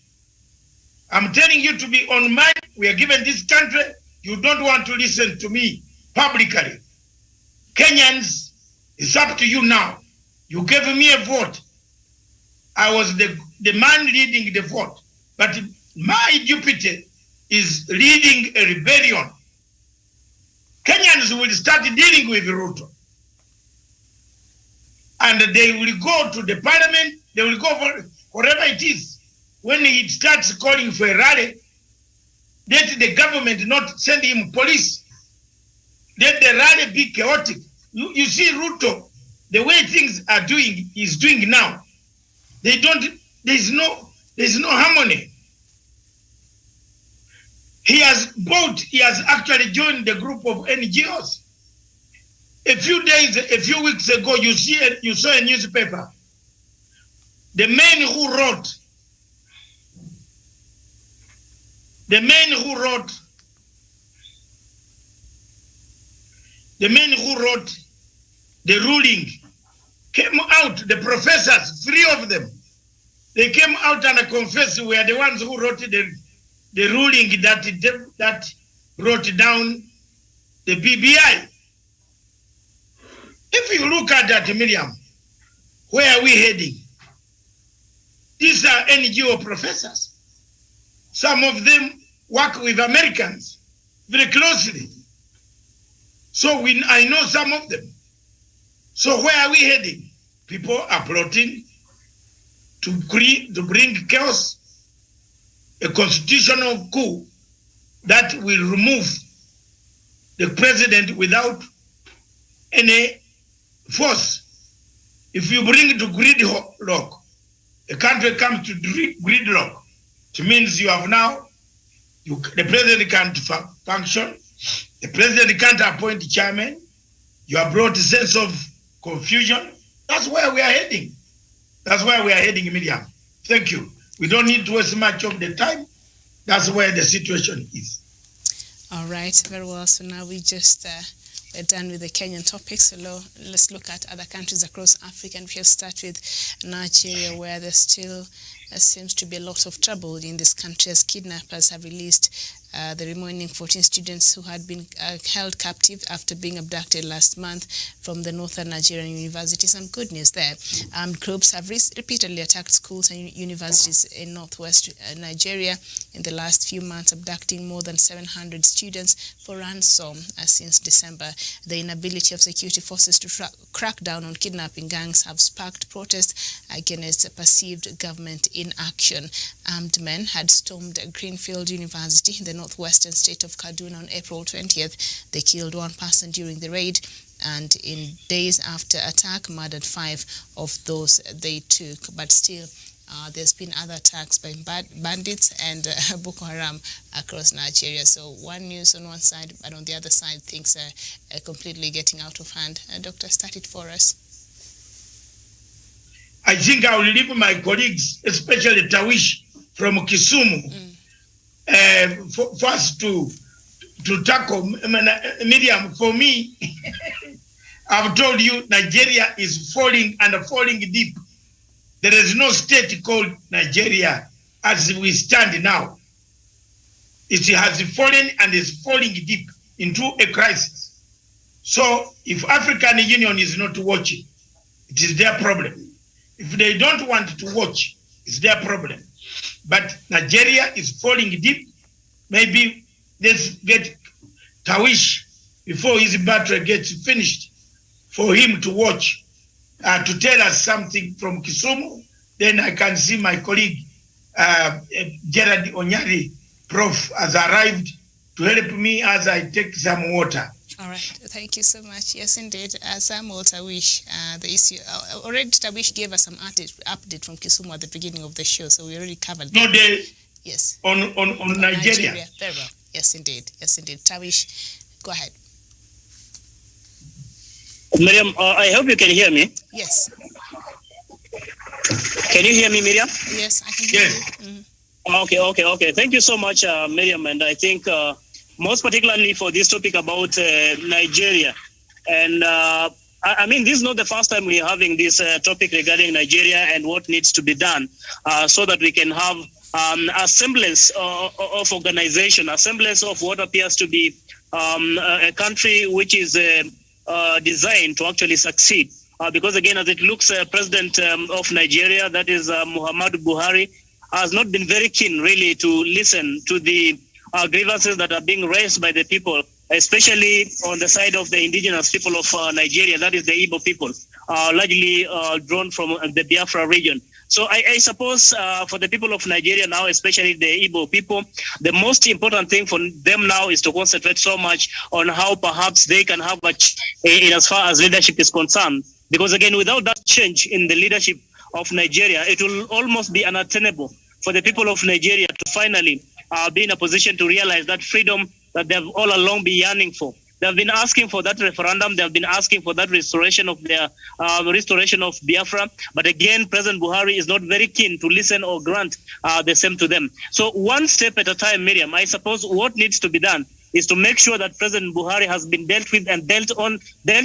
I'm telling you to be on mine. We are given this country. You don't want to listen to me publicly. Kenyans, it's up to you now. You gave me a vote. I was the man leading the vote. But my deputy is leading a rebellion. Kenyans will start dealing with Ruto. And they will go to the parliament. They will go for whatever it is. When he starts calling for a rally, let the government not send him police. Let the rally be chaotic. You see Ruto, the way things are doing, is doing now. There's no harmony. He has actually joined the group of NGOs. A few weeks ago, you saw a newspaper. The man who wrote the ruling came out, the professors, 3 of them, they came out and confessed we are the ones who wrote the ruling that wrote down the BBI. If you look at that, Miriam, where are we heading? These are NGO professors. Some of them work with Americans very closely. So I know some of them. So where are we heading? People are plotting to bring chaos, a constitutional coup that will remove the president without any force. If you bring it to gridlock, a country comes to gridlock, it means you have now, the president can't function, the president can't appoint chairman, you have brought a sense of confusion. That's where we are heading. That's where we are heading, Miriam. Thank you. We don't need to waste much of the time. That's where the situation is. All right, very well. So now we're done with the Kenyan topics. So let's look at other countries across Africa, and we'll start with Nigeria, where there still seems to be a lot of trouble in this country, as kidnappers have released the remaining 14 students who had been held captive after being abducted last month from the northern Nigerian university. Some good news there. Armed groups have repeatedly attacked schools and universities in northwest Nigeria in the last few months, abducting more than 700 students for ransom since December. The inability of security forces to crack down on kidnapping gangs have sparked protests against perceived government inaction. Armed men had stormed Greenfield University in the northwestern state of Kaduna on April 20th. They killed 1 person during the raid, and in days after attack, murdered 5 of those they took. But still, There's been other attacks by bandits and Boko Haram across Nigeria. So one news on one side, but on the other side, things are completely getting out of hand. Doctor, start it for us. I think I will leave my colleagues, especially Tawish from Kisumu, for us to tackle. Miriam, for me, I've told you Nigeria is falling and falling deep. There is no state called Nigeria as we stand now. It has fallen and is falling deep into a crisis. So if African Union is not watching, it is their problem. If they don't want to watch, it's their problem. But Nigeria is falling deep. Maybe let's get Tawish before his battle gets finished for him to watch, to tell us something from Kisumu. Then I can see my colleague, Gerard Onyari, Prof, has arrived to help me as I take some water. All right, thank you so much. Yes, indeed. Samuel Tawish, the issue, already Tawish gave us some update from Kisumu at the beginning of the show, so we already covered that. No, yes. On Nigeria. Very well. Yes, indeed. Yes, indeed. Tawish, go ahead. Miriam, I hope you can hear me. Yes. Can you hear me, Miriam? Yes, I can hear you. Mm-hmm. Okay. Thank you so much, Miriam. And I think most particularly for this topic about Nigeria. And I mean, this is not the first time we are having this topic regarding Nigeria and what needs to be done so that we can have a semblance of organization, a semblance of what appears to be a country which is designed to actually succeed. Because again, as it looks, President of Nigeria, that is Muhammadu Buhari, has not been very keen really to listen to the grievances that are being raised by the people, especially on the side of the indigenous people of Nigeria, that is the Igbo people, largely drawn from the Biafra region. So I suppose for the people of Nigeria now, especially the Igbo people, the most important thing for them now is to concentrate so much on how perhaps they can have in as far as leadership is concerned. Because again, without that change in the leadership of Nigeria, it will almost be unattainable for the people of Nigeria to finally be in a position to realize that freedom that they've all along been yearning for. They've been asking for that referendum. They've been asking for that restoration of their restoration of Biafra. But again, President Buhari is not very keen to listen or grant the same to them. So one step at a time, Miriam, I suppose what needs to be done is to make sure that President Buhari has been dealt with and dealt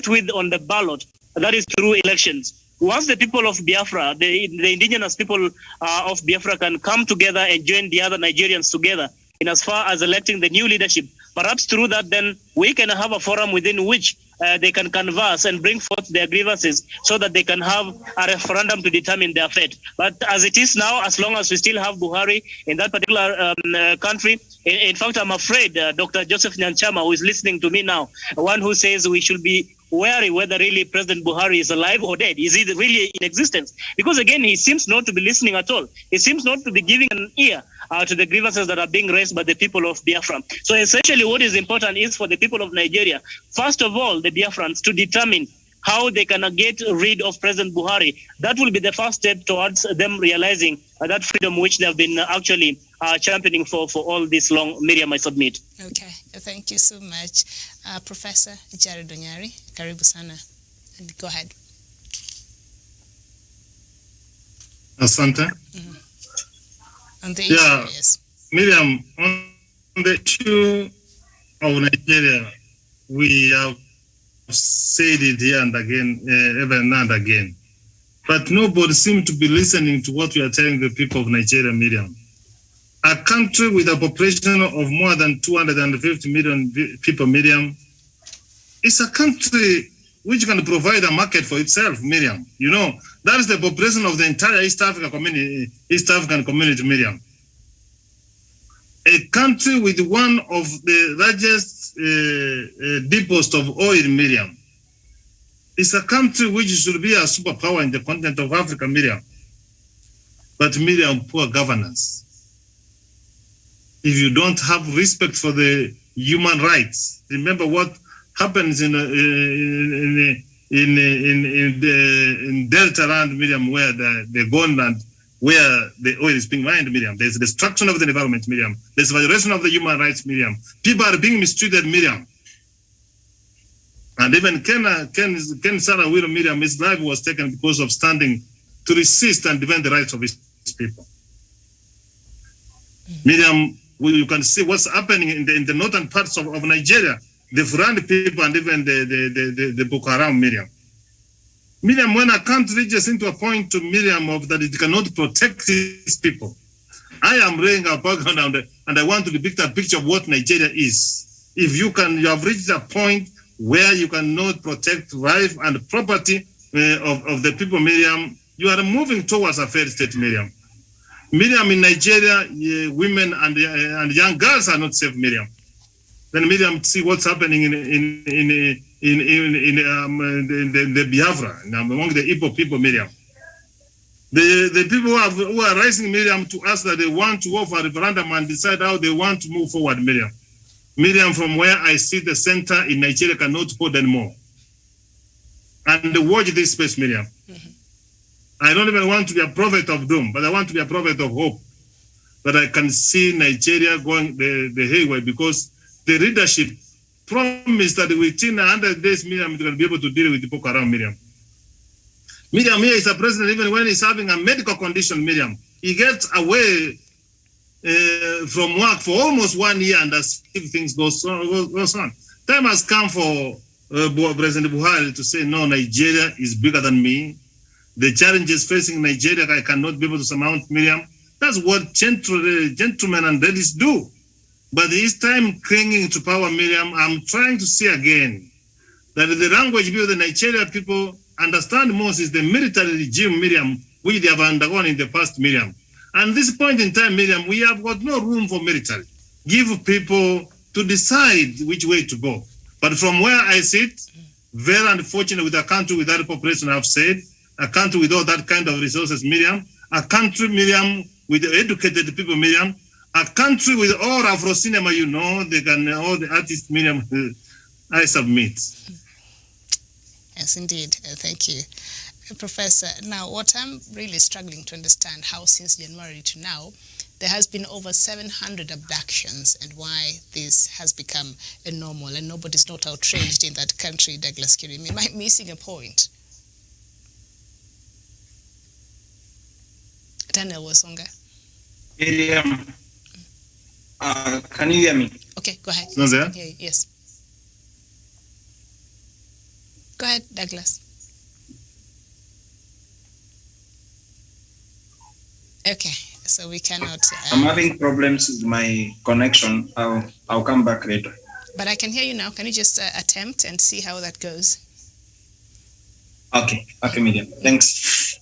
with on the ballot. That is through elections. Once the people of Biafra, the indigenous people of Biafra can come together and join the other Nigerians together in as far as electing the new leadership, perhaps through that then we can have a forum within which they can converse and bring forth their grievances so that they can have a referendum to determine their fate. But as it is now, as long as we still have Buhari in that particular country, in fact, I'm afraid Dr. Joseph Nyanchama, who is listening to me now, one who says we should be wary whether really President Buhari is alive or dead. Is he really in existence? Because again, he seems not to be listening at all. He seems not to be giving an ear to the grievances that are being raised by the people of Biafra. So essentially what is important is for the people of Nigeria, first of all, the Biafrans, to determine how they can get rid of President Buhari. That will be the first step towards them realizing that freedom which they have been actually championing for all this long. Miriam, I submit. Okay, thank you so much. Professor Jared Onyari, karibu sana. Go ahead. Asante. On the issue, yes. Miriam, on the issue of Nigeria, we have said it here and again, ever and again. But nobody seems to be listening to what we are telling the people of Nigeria, Miriam. A country with a population of more than 250 million people, Miriam, is a country which can provide a market for itself, Miriam. You know, that is the population of the entire East African community, Miriam. A country with one of the largest depots of oil, Miriam. It's a country which should be a superpower in the continent of Africa, Miriam. But Miriam, poor governance. If you don't have respect for the human rights, remember what happens in Delta land, Miriam, where they go and where the oil is being mined, Miriam. There's destruction of the environment, Miriam. There's violation of the human rights, Miriam. People are being mistreated, Miriam. And even Ken Sara-Wiyo, Miriam, his life was taken because of standing to resist and defend the rights of his people. Miriam, you can see what's happening in the northern parts of Nigeria, the Burundi people and even the Boko Haram, Miriam. Miriam, when a country reaches into a point to Miriam of that it cannot protect its people, I am laying a background and I want to depict a picture of what Nigeria is. If you have reached a point where you cannot protect life and property of the people, Miriam, you are moving towards a failed state, Miriam. Miriam, in Nigeria, women and young girls are not safe, Miriam. Then Miriam, see what's happening in the Biafra, among the Igbo people, Miriam. The people who are rising, Miriam, to us that they want to go for a referendum and decide how they want to move forward, Miriam. Miriam, from where I see the center in Nigeria cannot hold anymore. And watch this space, Miriam. I don't even want to be a prophet of doom, but I want to be a prophet of hope. That I can see Nigeria going the hayway, because the leadership promised that within 100 days, Miriam is going to be able to deal with the Boko Haram, Miriam. Miriam here is a president, even when he's having a medical condition, Miriam. He gets away from work for almost 1 year, and as if things goes on. Time has come for President Buhari to say, no, Nigeria is bigger than me. The challenges facing Nigeria, I cannot be able to surmount, Miriam. That's what gentlemen and ladies do. But this time clinging to power, Miriam, I'm trying to say again that the language of the Nigerian people understand most is the military regime, Miriam, which they have undergone in the past, Miriam. And this point in time, Miriam, we have got no room for military. Give people to decide which way to go. But from where I sit, very unfortunate with a country with that population, I've said, a country with all that kind of resources, Miriam, a country, Miriam, with educated people, Miriam, a country with all Afro cinema, you know, they can, all the artists, Miriam, I submit. Yes, indeed. Thank you. Professor, now what I'm really struggling to understand, how since January to now, there has been over 700 abductions, and why this has become a normal and nobody's not outraged in that country, Douglas Kirim. Am I missing a point? Daniel Wasonga. Miriam, can you hear me? Okay, go ahead. No, there? Yes. Go ahead, Douglas. Okay, so we cannot. I'm having problems with my connection. I'll come back later. But I can hear you now. Can you just attempt and see how that goes? Okay, Miriam. Thanks.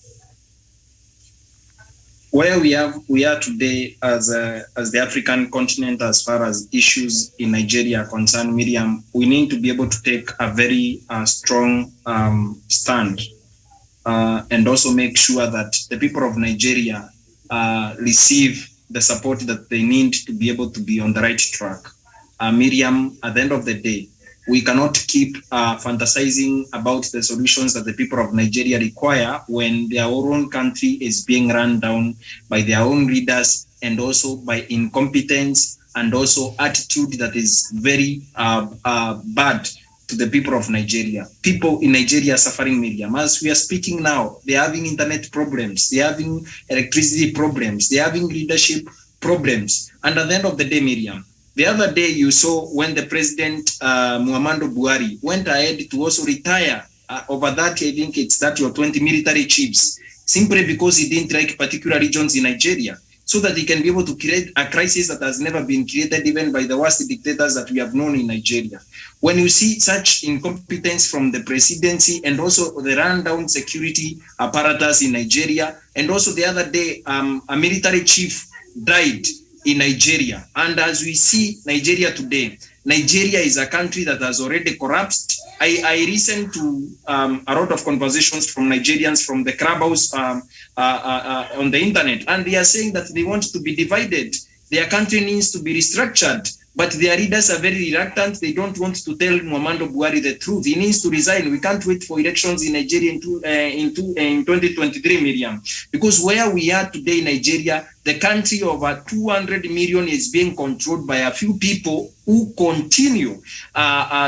Where we are today as the African continent, as far as issues in Nigeria are concerned, Miriam, we need to be able to take a very strong stand and also make sure that the people of Nigeria receive the support that they need to be able to be on the right track. Miriam, at the end of the day, we cannot keep fantasizing about the solutions that the people of Nigeria require when their own country is being run down by their own leaders, and also by incompetence and also attitude that is very bad to the people of Nigeria. People in Nigeria are suffering, Miriam. As we are speaking now, they're having internet problems, they're having electricity problems, they're having leadership problems. And at the end of the day, Miriam, the other day you saw when the President Muhammadu Buhari went ahead to also retire over that, I think it's 30 or 20 military chiefs, simply because he didn't like particular regions in Nigeria, so that he can be able to create a crisis that has never been created even by the worst dictators that we have known in Nigeria. When you see such incompetence from the presidency and also the rundown security apparatus in Nigeria, and also the other day a military chief died in Nigeria. And as we see Nigeria today, Nigeria is a country that has already collapsed. I listened to a lot of conversations from Nigerians from the clubhouse on the internet, and they are saying that they want to be divided. Their country needs to be restructured. but their leaders are very reluctant. They don't want to tell Muhammadu Buhari the truth. He needs to resign. We can't wait for elections in Nigeria in 2023, Miriam, because where we are today in Nigeria, the country of 200 million is being controlled by a few people who continue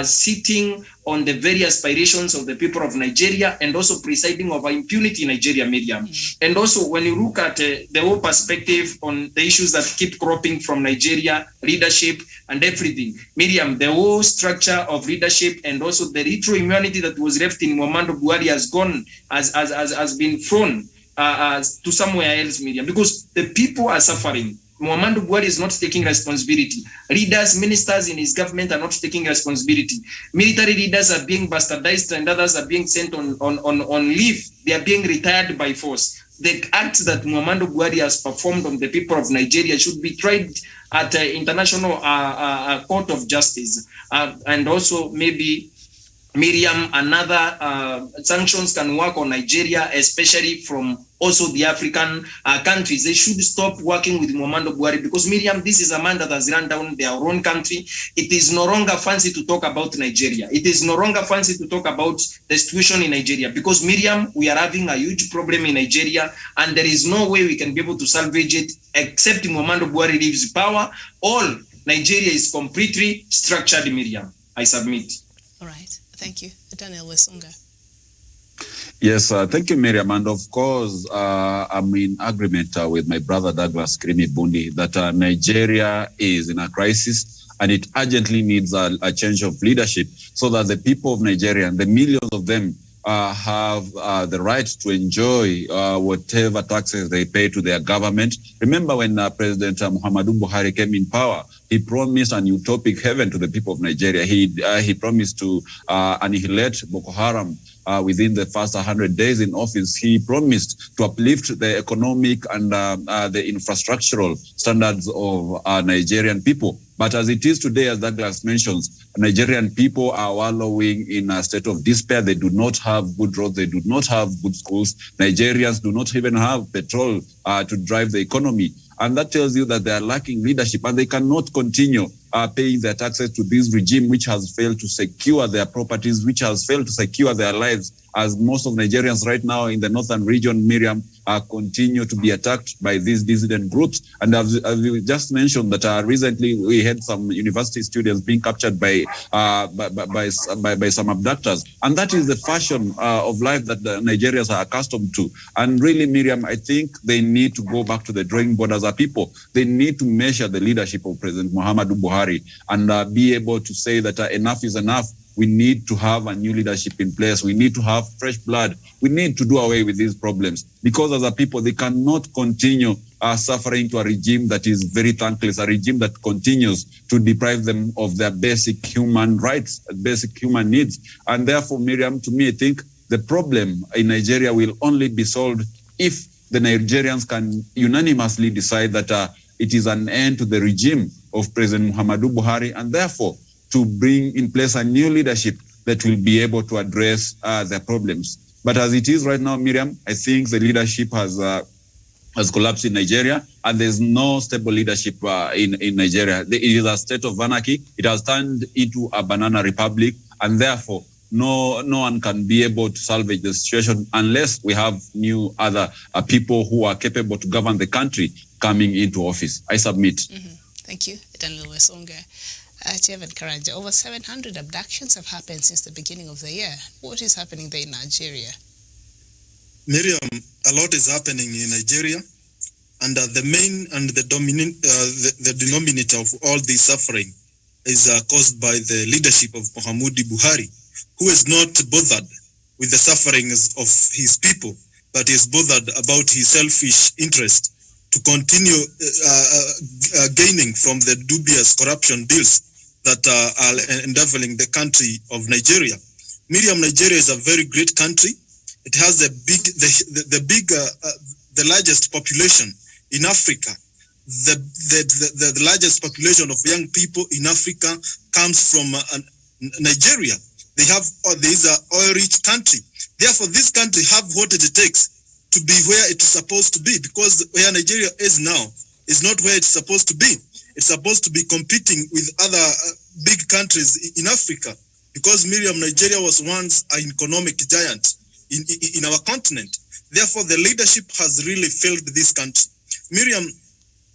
sitting on the very aspirations of the people of Nigeria and also presiding over impunity in Nigeria, Miriam. And also when you look at the whole perspective on the issues that keep cropping from Nigeria, leadership and everything, Miriam, the whole structure of leadership and also the retro immunity that was left in Muhammadu Buhari has gone, has been thrown to somewhere else, Miriam, because the people are suffering. Muhammadu Buhari is not taking responsibility. Leaders, ministers in his government are not taking responsibility. Military leaders are being bastardized and others are being sent on leave. They are being retired by force. The acts that Muhammadu Buhari has performed on the people of Nigeria should be tried at the International Court of Justice. And also maybe, Miriam, another sanctions can work on Nigeria, especially from also the African countries. They should stop working with Muhammadu Buhari because, Miriam, this is a man that has run down their own country. It is no longer fancy to talk about Nigeria. It is no longer fancy to talk about the situation in Nigeria because, Miriam, we are having a huge problem in Nigeria and there is no way we can be able to salvage it except Muhammadu Buhari leaves power. All Nigeria is completely structured, Miriam. I submit. All right. Thank you. Daniel Wesunga. Yes, thank you, Miriam. And of course, I'm in agreement with my brother Douglas Krimi Bundi that Nigeria is in a crisis and it urgently needs a change of leadership so that the people of Nigeria, and the millions of them, have the right to enjoy whatever taxes they pay to their government. Remember when President Muhammadu Buhari came in power, he promised an utopic heaven to the people of Nigeria. He promised to annihilate Boko Haram within the first 100 days in office. He promised to uplift the economic and the infrastructural standards of Nigerian people. But as it is today, as Douglas mentions, Nigerian people are wallowing in a state of despair. They do not have good roads. They do not have good schools. Nigerians do not even have petrol to drive the economy. And that tells you that they are lacking leadership and they cannot continue paying their taxes to this regime, which has failed to secure their properties, which has failed to secure their lives, as most of Nigerians right now in the northern region, Miriam, continue to be attacked by these dissident groups. And as you just mentioned that recently we had some university students being captured by some abductors. And that is the fashion of life that the Nigerians are accustomed to. And really, Miriam, I think they need to go back to the drawing board as a people. They need to measure the leadership of President Muhammadu Buhari and be able to say that enough is enough. We need to have a new leadership in place. We need to have fresh blood. We need to do away with these problems because as a people, they cannot continue suffering to a regime that is very thankless, a regime that continues to deprive them of their basic human rights, basic human needs. And therefore, Miriam, to me, I think the problem in Nigeria will only be solved if the Nigerians can unanimously decide that it is an end to the regime of President Muhammadu Buhari, and therefore to bring in place a new leadership that will be able to address their problems. But as it is right now, Miriam, I think the leadership has collapsed in Nigeria, and there's no stable leadership in Nigeria. It is a state of anarchy. It has turned into a banana republic, and therefore no one can be able to salvage the situation unless we have new other people who are capable to govern the country coming into office. I submit. Mm-hmm. Thank you, Daniel Wesonga. Jevan Karanja, over 700 abductions have happened since the beginning of the year. What is happening there in Nigeria? Miriam, a lot is happening in Nigeria, and the main and the dominant, the denominator of all this suffering is caused by the leadership of Muhammadu Buhari, who is not bothered with the sufferings of his people, but is bothered about his selfish interest to continue gaining from the dubious corruption deals that are endeavoring the country of Nigeria. Miriam, Nigeria is a very great country. It has the largest population in Africa. The largest population of young people in Africa comes from Nigeria. There is an oil-rich country. Therefore, this country have what it takes to be where it is supposed to be, because where Nigeria is now is not where it's supposed to be. It's supposed to be competing with other big countries in Africa, because Miriam, Nigeria was once an economic giant in our continent. Therefore, the leadership has really failed this country. Miriam,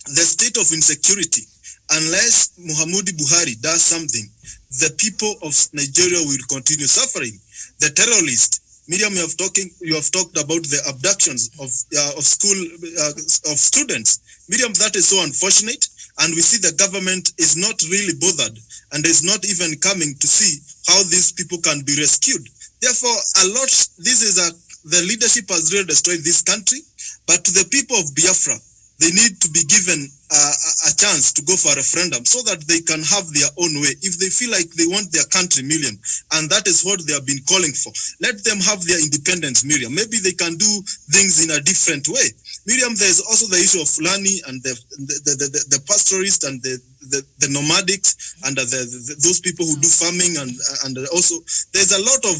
the state of insecurity, unless Muhammadu Buhari does something, the people of Nigeria will continue suffering. The terrorists, Miriam, you have talked about the abductions of students. Miriam, that is so unfortunate, and we see the government is not really bothered and is not even coming to see how these people can be rescued. Therefore, the leadership has really destroyed this country. But to the people of Biafra, they need to be given a chance to go for a referendum so that they can have their own way. If they feel like they want their country, Miriam, and that is what they have been calling for, let them have their independence, Miriam. Maybe they can do things in a different way. Miriam, there's also the issue of Fulani and the pastoralists and the nomadics and those people who do farming, and also there's a lot of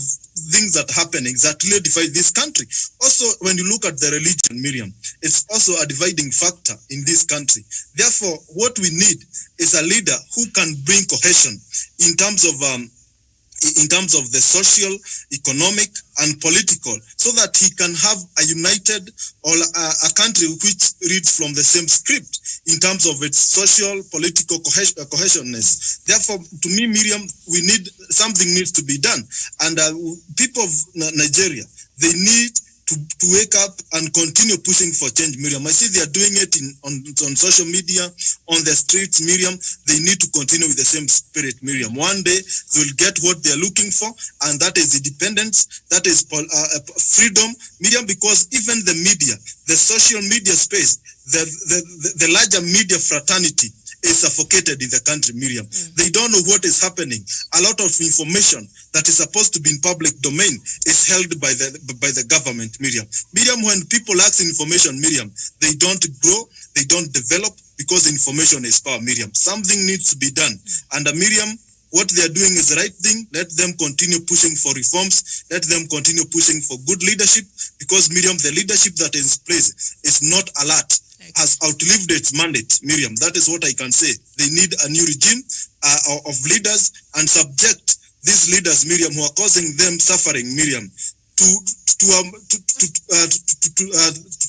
things that are happening that really divide this country. Also, when you look at the religion, Miriam, it's also a dividing factor in this country. Therefore, what we need is a leader who can bring cohesion in terms of the social, economic, and political, so that he can have a united or a country which reads from the same script in terms of its social, political cohesionness. Therefore, to me, Miriam, something needs to be done. And people of Nigeria, they need to wake up and continue pushing for change, Miriam. I see they are doing it on social media, on the streets, Miriam. They need to continue with the same spirit, Miriam. One day they will get what they are looking for, and that is independence, that is freedom, Miriam, because even the media, the social media space, the larger media fraternity is suffocated in the country, Miriam. They don't know what is happening. A lot of information that is supposed to be in public domain is held by the government, Miriam. Miriam, when people ask information, Miriam, they don't grow, they don't develop, because information is power, Miriam. Something needs to be done. And Miriam, what they are doing is the right thing. Let them continue pushing for reforms. Let them continue pushing for good leadership, because, Miriam, the leadership that is in place is not alert, has outlived its mandate, Miriam. That is what I can say. They need a new regime of leaders, and subject these leaders, Miriam, who are causing them suffering, Miriam, to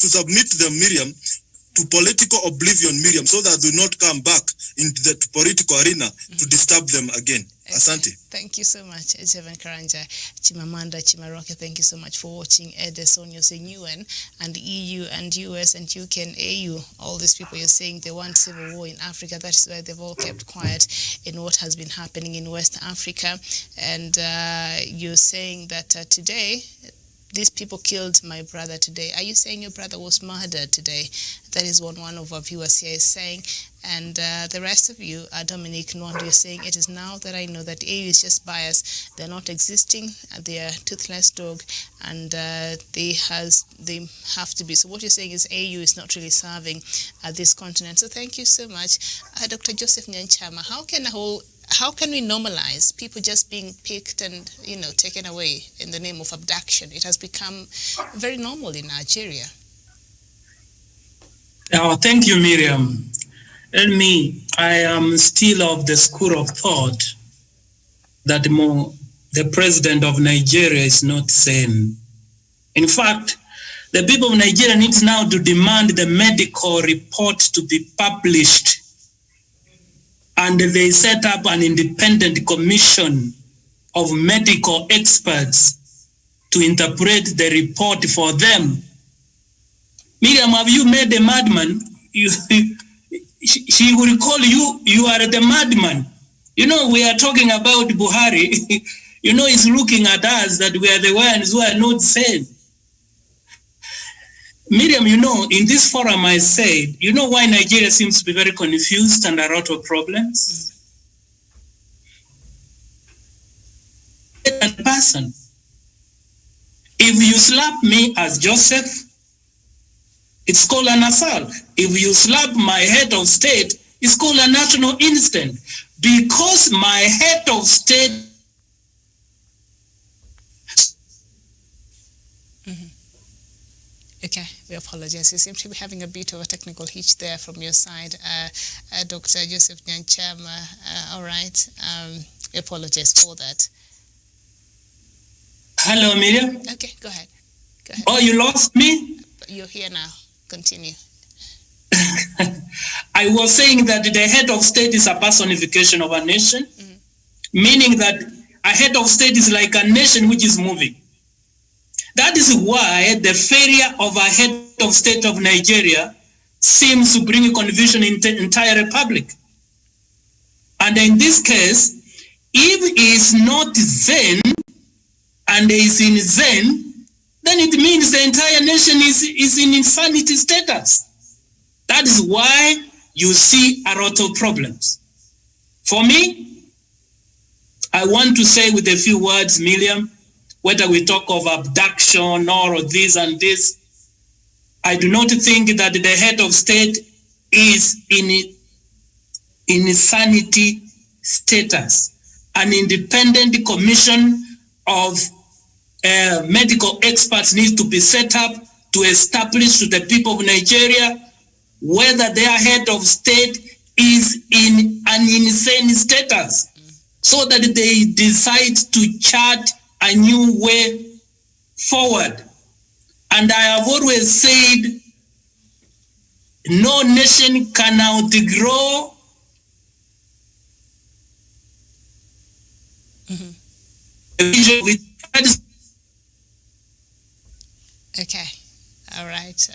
submit them, Miriam, to political oblivion, Miriam, so that they do not come back into the political arena to disturb them again. Asante. Thank you so much, Jevan Karanja, Chimamanda Chimaroke. Thank you so much for watching. Edison, you're saying UN and EU and US and UK and AU. All these people, you're saying they want civil war in Africa. That is why they've all kept quiet in what has been happening in West Africa. And you're saying that today, these people killed my brother today. Are you saying your brother was murdered today? That is what one of our viewers here is saying. And the rest of you, Dominic Nwando, you're saying, it is now that I know that AU is just biased. They're not existing. They are toothless dog, and they have to be. So what you're saying is AU is not really serving this continent. So thank you so much. Dr. Joseph Nyanchama, how can we normalize people just being picked and, taken away in the name of abduction? It has become very normal in Nigeria. Thank you, Miriam. I am still of the school of thought that the president of Nigeria is not sane. In fact, the people of Nigeria need now to demand the medical report to be published. And they set up an independent commission of medical experts to interpret the report for them. Miriam, have you met a madman? She will call you are the madman. We are talking about Buhari. He's looking at us that we are the ones who are not sane. Miriam, in this forum I said, why Nigeria seems to be very confused and a lot of problems? Person. If you slap me as Joseph, it's called an assault. If you slap my head of state, it's called a national incident. Because my head of state Okay, we apologize. You seem to be having a bit of a technical hitch there from your side, Dr. Joseph Nyanchama. All right, we apologize for that. Hello, Miriam. Okay, go ahead. Oh, you lost me? You're here now. Continue. I was saying that the head of state is a personification of a nation, meaning that a head of state is like a nation which is moving. That is why the failure of a head of state of Nigeria seems to bring confusion in the entire republic. And in this case, if he is not Zen and is in Zen, then it means the entire nation is in insanity status. That is why you see a lot of problems. For me, I want to say with a few words, Miriam, whether we talk of abduction or this and this, I do not think that the head of state is in insanity status. An independent commission of medical experts needs to be set up to establish to the people of Nigeria whether their head of state is in an insane status, so that they decide to chart a new way forward. And I have always said, no nation can outgrow Okay, all right,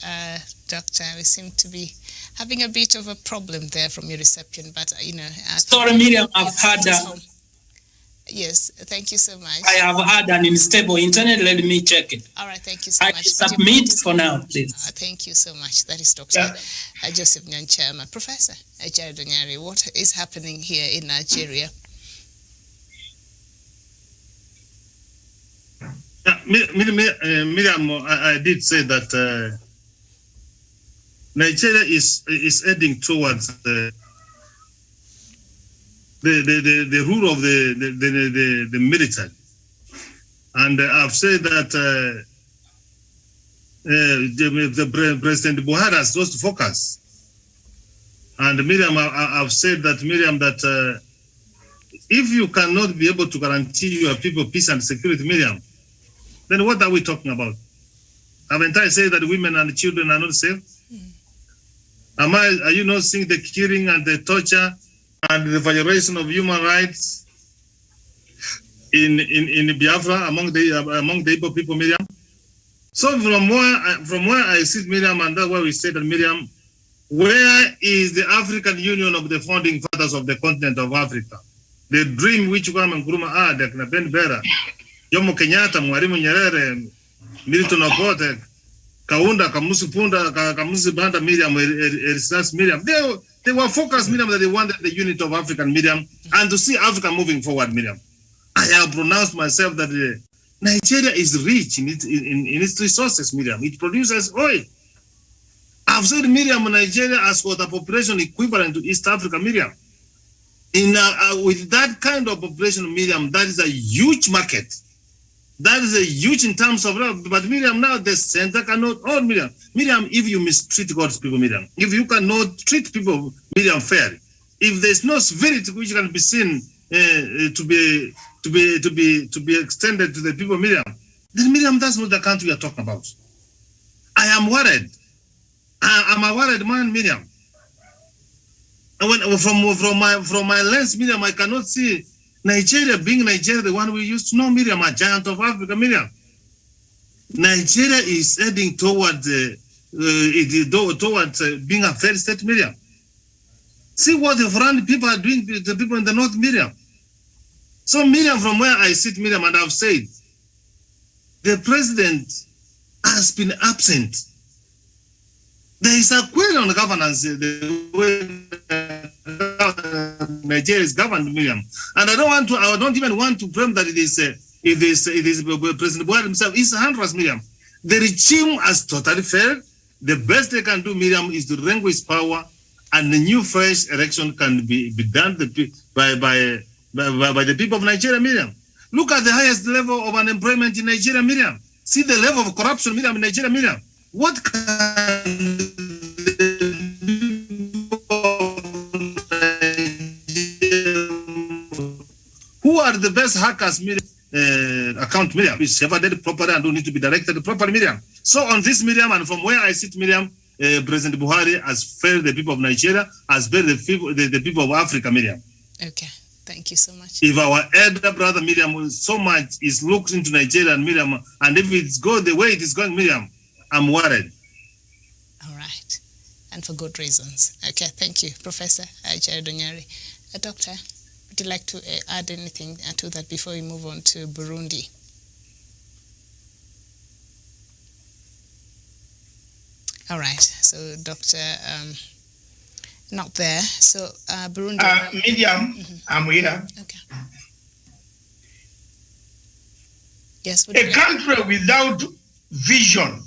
Doctor, we seem to be having a bit of a problem there from your reception, but sorry, Miriam, I've had yes, thank you so much. I have had an unstable internet. Let me check it. All right, thank you so much. I submit for now, please. Thank you so much. That is Dr. Joseph Nyanchama. Professor Jared Onyari, what is happening here in Nigeria? Miriam, I did say that Nigeria is heading towards the rule of the military, and I've said that the President Buhari has lost focus. And Miriam, I've said that Miriam, that if you cannot be able to guarantee your people peace and security, Miriam, then what are we talking about? Haven't I said that women and children are not safe? Are you not seeing the killing and the torture and the violation of human rights in Biafra among the Igbo people, Miriam? So from where I sit, Miriam, and that's why we said that, Miriam, where is the African Union of the founding fathers of the continent of Africa? The dream which Kwame Nkrumah had, like Ben Bera, Jomo Kenyatta, Mwalimu Nyerere, Milton Obote, Kaunda, Kamusi Punda, Kamusi Banda, Miriam, Miriam. They were focused, Miriam, that they wanted the unity of African, Miriam, and to see Africa moving forward, Miriam. I have pronounced myself that Nigeria is rich in its resources, Miriam. It produces oil. I've said, Miriam, Nigeria has got a population equivalent to East Africa, Miriam. With that kind of population, Miriam, that is a huge market. That is a huge in terms of love. But Miriam, now the center cannot hold, Miriam. Miriam, if you mistreat God's people, Miriam, if you cannot treat people, Miriam, fairly, if there's no spirit which can be seen to be extended to the people, Miriam, then Miriam, that's not the country we are talking about. I am worried. I'm a worried man, Miriam. And when from my lens, Miriam, I cannot see Nigeria being Nigeria, the one we used to know, Miriam, a giant of Africa, Miriam. Nigeria is heading towards being a failed state, Miriam. See what the foreign people are doing to the people in the north, Miriam. So, Miriam, from where I sit, Miriam, and I've said, the president has been absent. There is a query on governance, the way Nigeria is governed, Miriam. And I don't even want to claim that it is President Buhari himself. It's handless, Miriam. The regime has totally failed. The best they can do, Miriam, is to relinquish power, and the new fresh election can be done by the people of Nigeria, Miriam. Look at the highest level of unemployment in Nigeria, Miriam. See the level of corruption, Miriam, in Nigeria, Miriam. What can who are the best hackers? Account Miriam is evaded properly and don't need to be directed properly, Miriam. So on this Miriam, and from where I sit, Miriam, President Buhari has failed the people of Nigeria, has failed the people of Africa, Miriam. Okay, thank you so much. If our elder brother Miriam so much is looked into Nigeria and Miriam, and if it's going the way it is going, Miriam, I'm worried. All right, and for good reasons. Okay, thank you, Professor Jared Onyari. Doctor, would you like to add anything to that before we move on to Burundi? All right, so Doctor, not there. So Burundi. Medium, I'm here. Okay. Yes. A country without vision.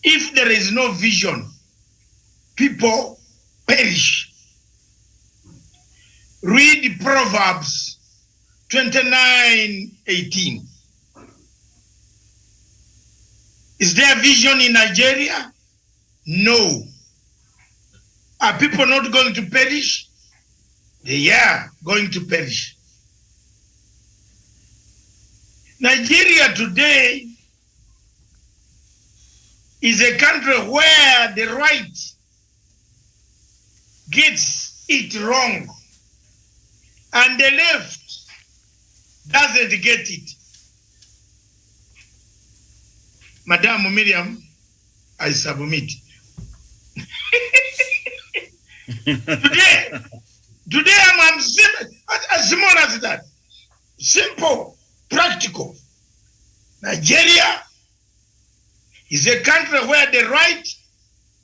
If there is no vision, people perish. Read Proverbs 29:18. Is there vision in Nigeria? No. Are people not going to perish? They are going to perish. Nigeria today is a country where the right gets it wrong and the left doesn't get it. Madam Miriam, I submit. Today I'm as small as that. Simple, practical. Nigeria is a country where the right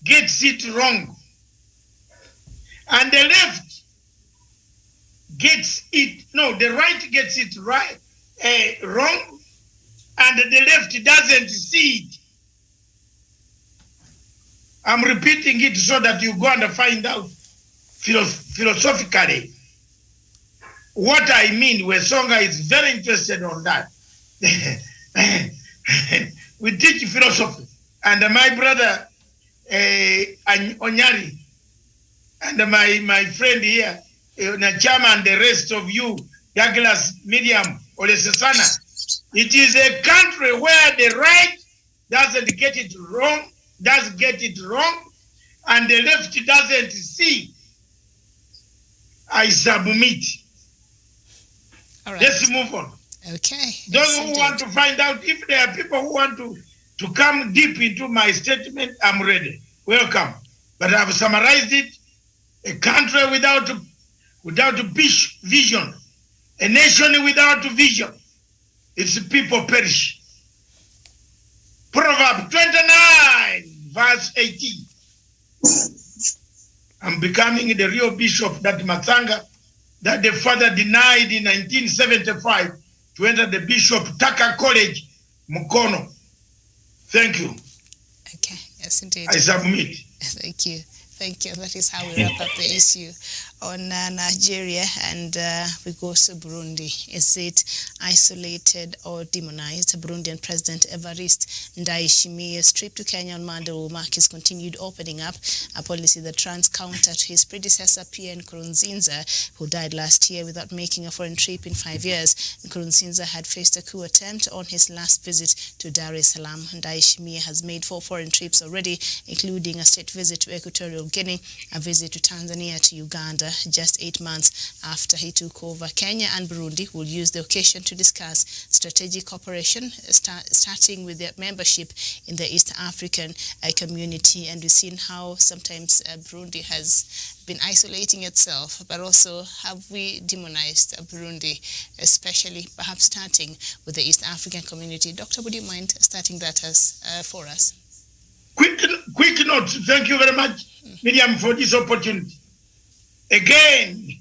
gets it wrong and the left gets it, no, the right gets it right, wrong, and the left doesn't see it. I'm repeating it so that you go and find out philosophically what I mean. Wesonga is very interested on that. We teach philosophy, and my brother Onyari and my friend here, Nachama, and the rest of you, Douglas, Miriam, Olesesana. It is a country where the right doesn't get it wrong, and the left doesn't see. I submit. All right. Let's move on. Okay. Those who want to find out, if there are people who want to come deep into my statement, I'm ready. Welcome. But I've summarized it. A country without vision, a nation without vision, its people perish. Proverbs 29, verse 18. I'm becoming the real bishop that Mathanga, that the father denied in 1975 to enter the Bishop Tucker College, Mukono. Thank you. Okay, yes indeed. I submit. Thank you. Thank you. That is how we wrap up the issue on Nigeria, and we go to Burundi. Is it isolated or demonized? Burundian President Evariste Ndayishimiye's trip to Kenya on Monday will mark his continued opening up, a policy that runs counter to his predecessor Pierre Nkurunziza, who died last year without making a foreign trip in 5 years. Nkurunziza had faced a coup attempt on his last visit to Dar es Salaam. Ndayishimiye has made 4 foreign trips already, including a state visit to Equatorial Guinea, a visit to Tanzania, to Uganda, just 8 months after he took over. Kenya and Burundi will use the occasion to discuss strategic cooperation, starting with their membership in the East African community. And we've seen how sometimes Burundi has been isolating itself, but also have we demonized Burundi, especially perhaps starting with the East African community. Doctor, would you mind starting that as for us? Quick note. Thank you very much, Miriam, for this opportunity. Again,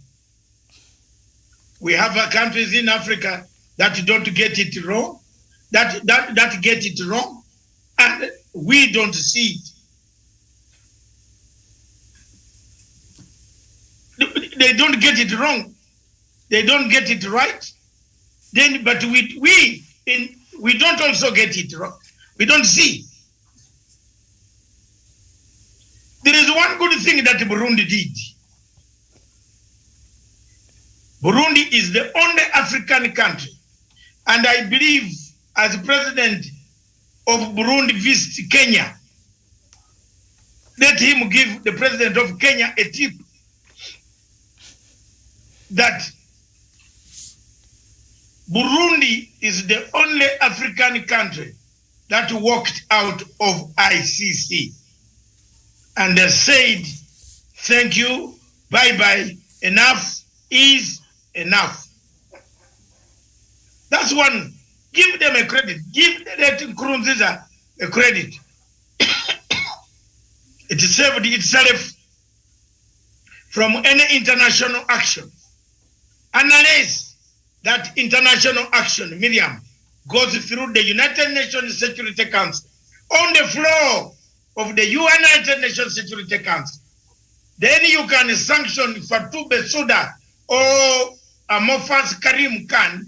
we have countries in Africa that don't get it wrong, that get it wrong, and we don't see it. They don't get it wrong, they don't get it right. Then, but we we don't also get it wrong. We don't see. There is one good thing that Burundi did. Burundi is the only African country, and I believe as president of Burundi visits Kenya, let him give the president of Kenya a tip that Burundi is the only African country that walked out of ICC and said, thank you, bye-bye, enough is enough. That's one. Give them a credit. Give Nkurunziza a credit. It saved itself from any international action. Unless that international action, Miriam, goes through the United Nations Security Council on the floor of the United Nations Security Council, then you can sanction Fatou Bensouda or Amorphous Karim Khan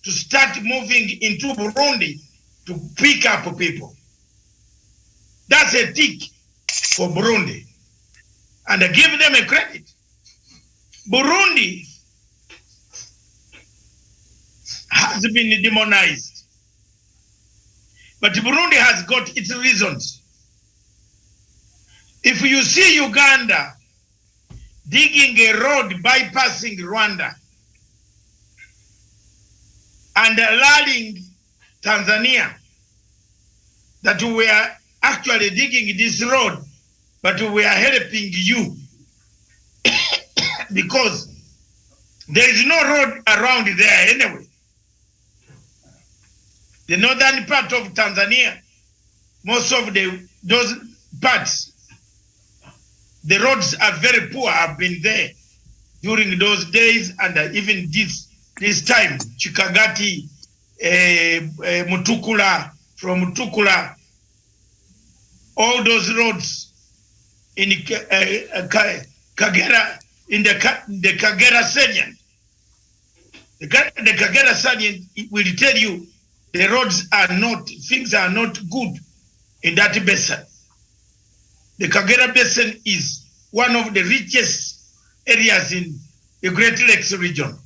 to start moving into Burundi to pick up people. That's a tick for Burundi. And I give them a credit. Burundi has been demonized. But Burundi has got its reasons. If you see Uganda digging a road bypassing Rwanda and allowing Tanzania that we are actually digging this road, but we are helping you because there is no road around there anyway. The northern part of Tanzania, most of those parts, the roads are very poor. I've been there during those days and even this time, Chikagati, Mutukula, from Mutukula, all those roads in Kagera, in the Kagera Salient. The Kagera Salient will tell you the roads are not, things are not good in that basin. The Kagera Basin is one of the richest areas in the Great Lakes region.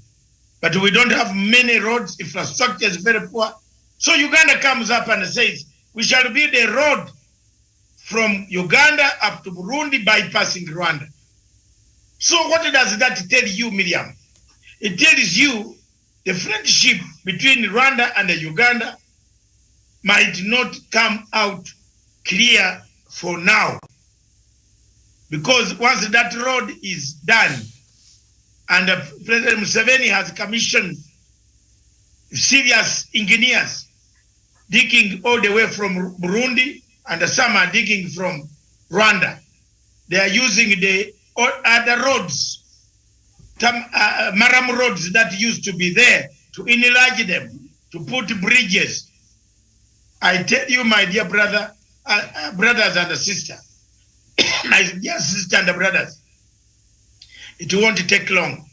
But we don't have many roads, infrastructure is very poor. So Uganda comes up and says, we shall build a road from Uganda up to Burundi bypassing Rwanda. So what does that tell you, Miriam? It tells you the friendship between Rwanda and Uganda might not come out clear for now. Because once that road is done, and President Museveni has commissioned serious engineers digging all the way from Burundi, and some are digging from Rwanda. They are using the other roads, Maram roads that used to be there, to enlarge them, to put bridges. I tell you, my dear brother, brothers and sisters, my dear sisters and brothers, it won't take long.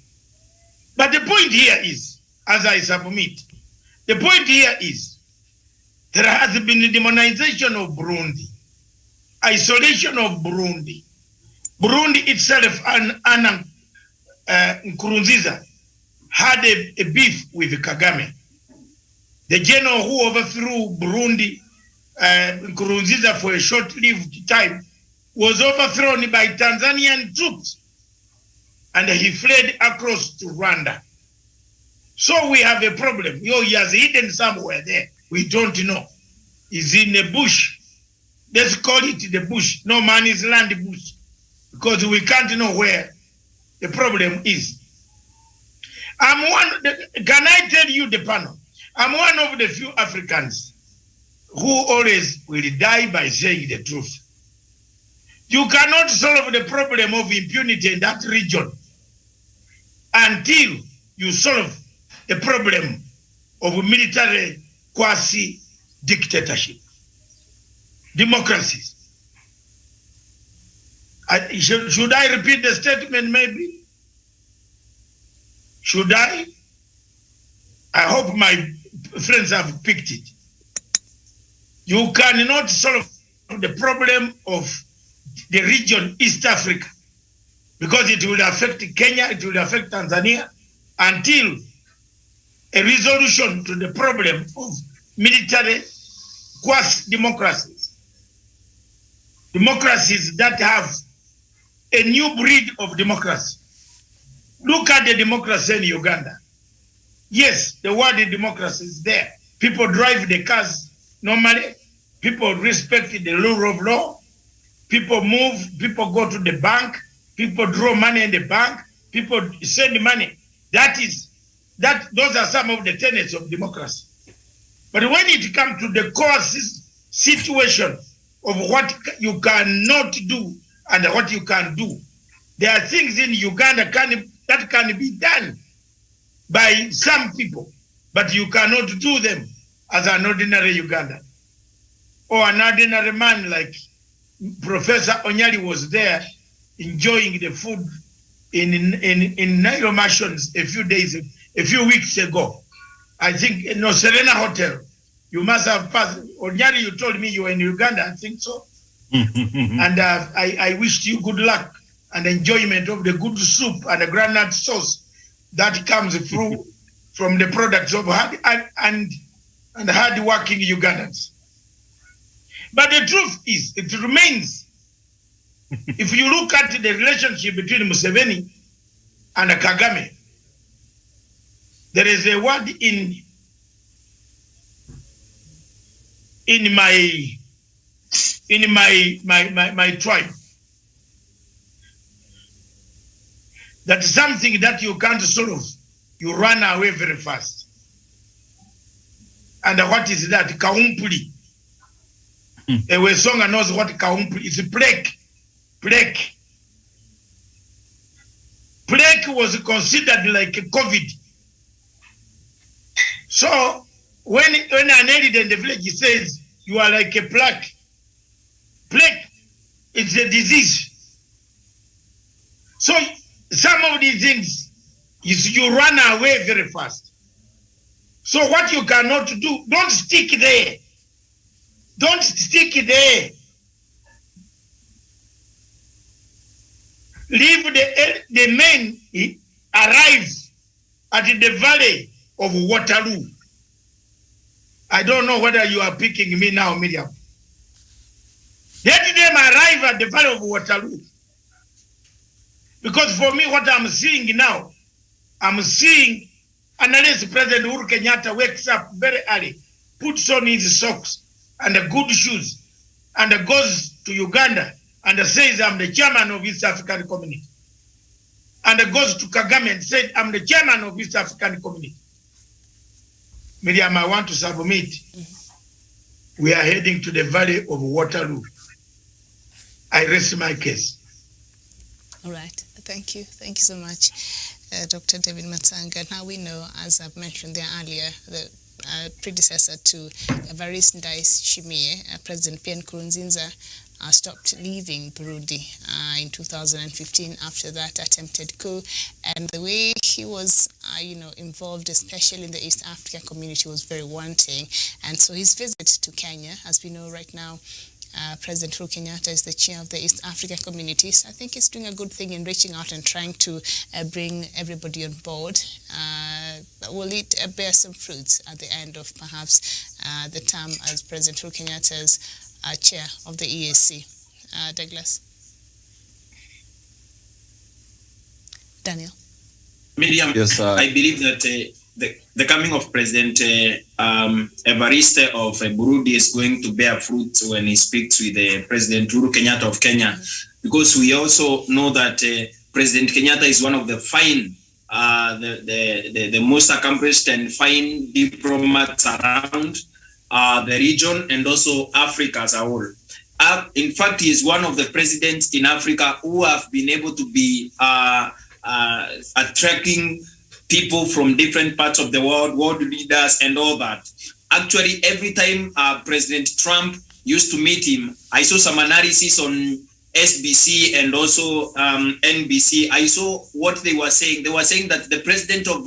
But the point here is, as I submit, the point here is, there has been a demonization of Burundi, isolation of Burundi. Burundi itself and Nkurunziza had a beef with Kagame. The general who overthrew Burundi, Nkurunziza for a short-lived time, was overthrown by Tanzanian troops, and he fled across to Rwanda. So we have a problem. He has hidden somewhere there. We don't know. He's in the bush. Let's call it the bush. No man's land bush. Because we can't know where the problem is. Can I tell you the panel? I'm one of the few Africans who always will die by saying the truth. You cannot solve the problem of impunity in that region until you solve the problem of military quasi-dictatorship. Democracies. Should I repeat the statement maybe? Should I? I hope my friends have picked it. You cannot solve the problem of the region East Africa because it will affect Kenya, it will affect Tanzania until a resolution to the problem of military quasi democracies. Democracies that have a new breed of democracy. Look at the democracy in Uganda. Yes, the word democracy is there. People drive the cars normally. People respect the rule of law. People move. People go to the bank. People draw money in the bank. People send money. Those are some of the tenets of democracy. But when it comes to the core situation of what you cannot do and what you can do, there are things in Uganda that can be done by some people, but you cannot do them as an ordinary Ugandan. Or an ordinary man like Professor Onyali was there enjoying the food in Nairo Mansions a few weeks ago. I think in Serena Hotel. You must have passed. Onyali, you told me you were in Uganda, I think so. And I wished you good luck and enjoyment of the good soup and the granite sauce that comes through from the products of hard working Ugandans. But the truth is, it remains, if you look at the relationship between Museveni and Kagame, there is a word in my tribe that's something that you can't solve. You run away very fast. And what is that? Kaumpuli. A Wesonga knows what Kaumpuli is. Plague. Plague was considered like a COVID. So when an elder in the village says you are like a plague, it's a disease. So some of these things is you run away very fast. So what you cannot do, don't stick there. Don't stick there. Leave the men arrive at the valley of Waterloo. I don't know whether you are picking me now, Miriam. Let them arrive at the valley of Waterloo. Because for me, what I'm seeing now, unless President Uhuru Kenyatta wakes up very early, puts on his socks and the good shoes, and goes to Uganda and says, I'm the chairman of East African Community. And goes to Kagame and said, I'm the chairman of East African Community. Miriam, I want to submit. We are heading to the valley of Waterloo. I rest my case. All right. Thank you. Thank you so much, Dr. David Matsanga. Now we know, as I've mentioned there earlier, the predecessor to Evariste Ndayishimiye, President Pierre Nkurunziza, stopped leaving Burundi in 2015 after that attempted coup, and the way he was involved, especially in the East African community, was very wanting. And so his visit to Kenya, as we know right now, President Uhuru Kenyatta is the chair of the East African communities. I think he's doing a good thing in reaching out and trying to bring everybody on board. Will it bear some fruits at the end of perhaps the term as President Uhuru Kenyatta's chair of the EAC? Douglas? Daniel? Miriam, yes, I believe that the coming of President Evariste of Burundi is going to bear fruit when he speaks with President Uhuru Kenyatta of Kenya, because we also know that President Kenyatta is one of the fine, the most accomplished and fine diplomats around the region and also Africa as a whole. In fact, he is one of the presidents in Africa who have been able to be attracting people from different parts of the world leaders and all that. Actually, every time President Trump used to meet him, I saw some analysis on SBC and also NBC. I saw what they were saying. They were saying that the president of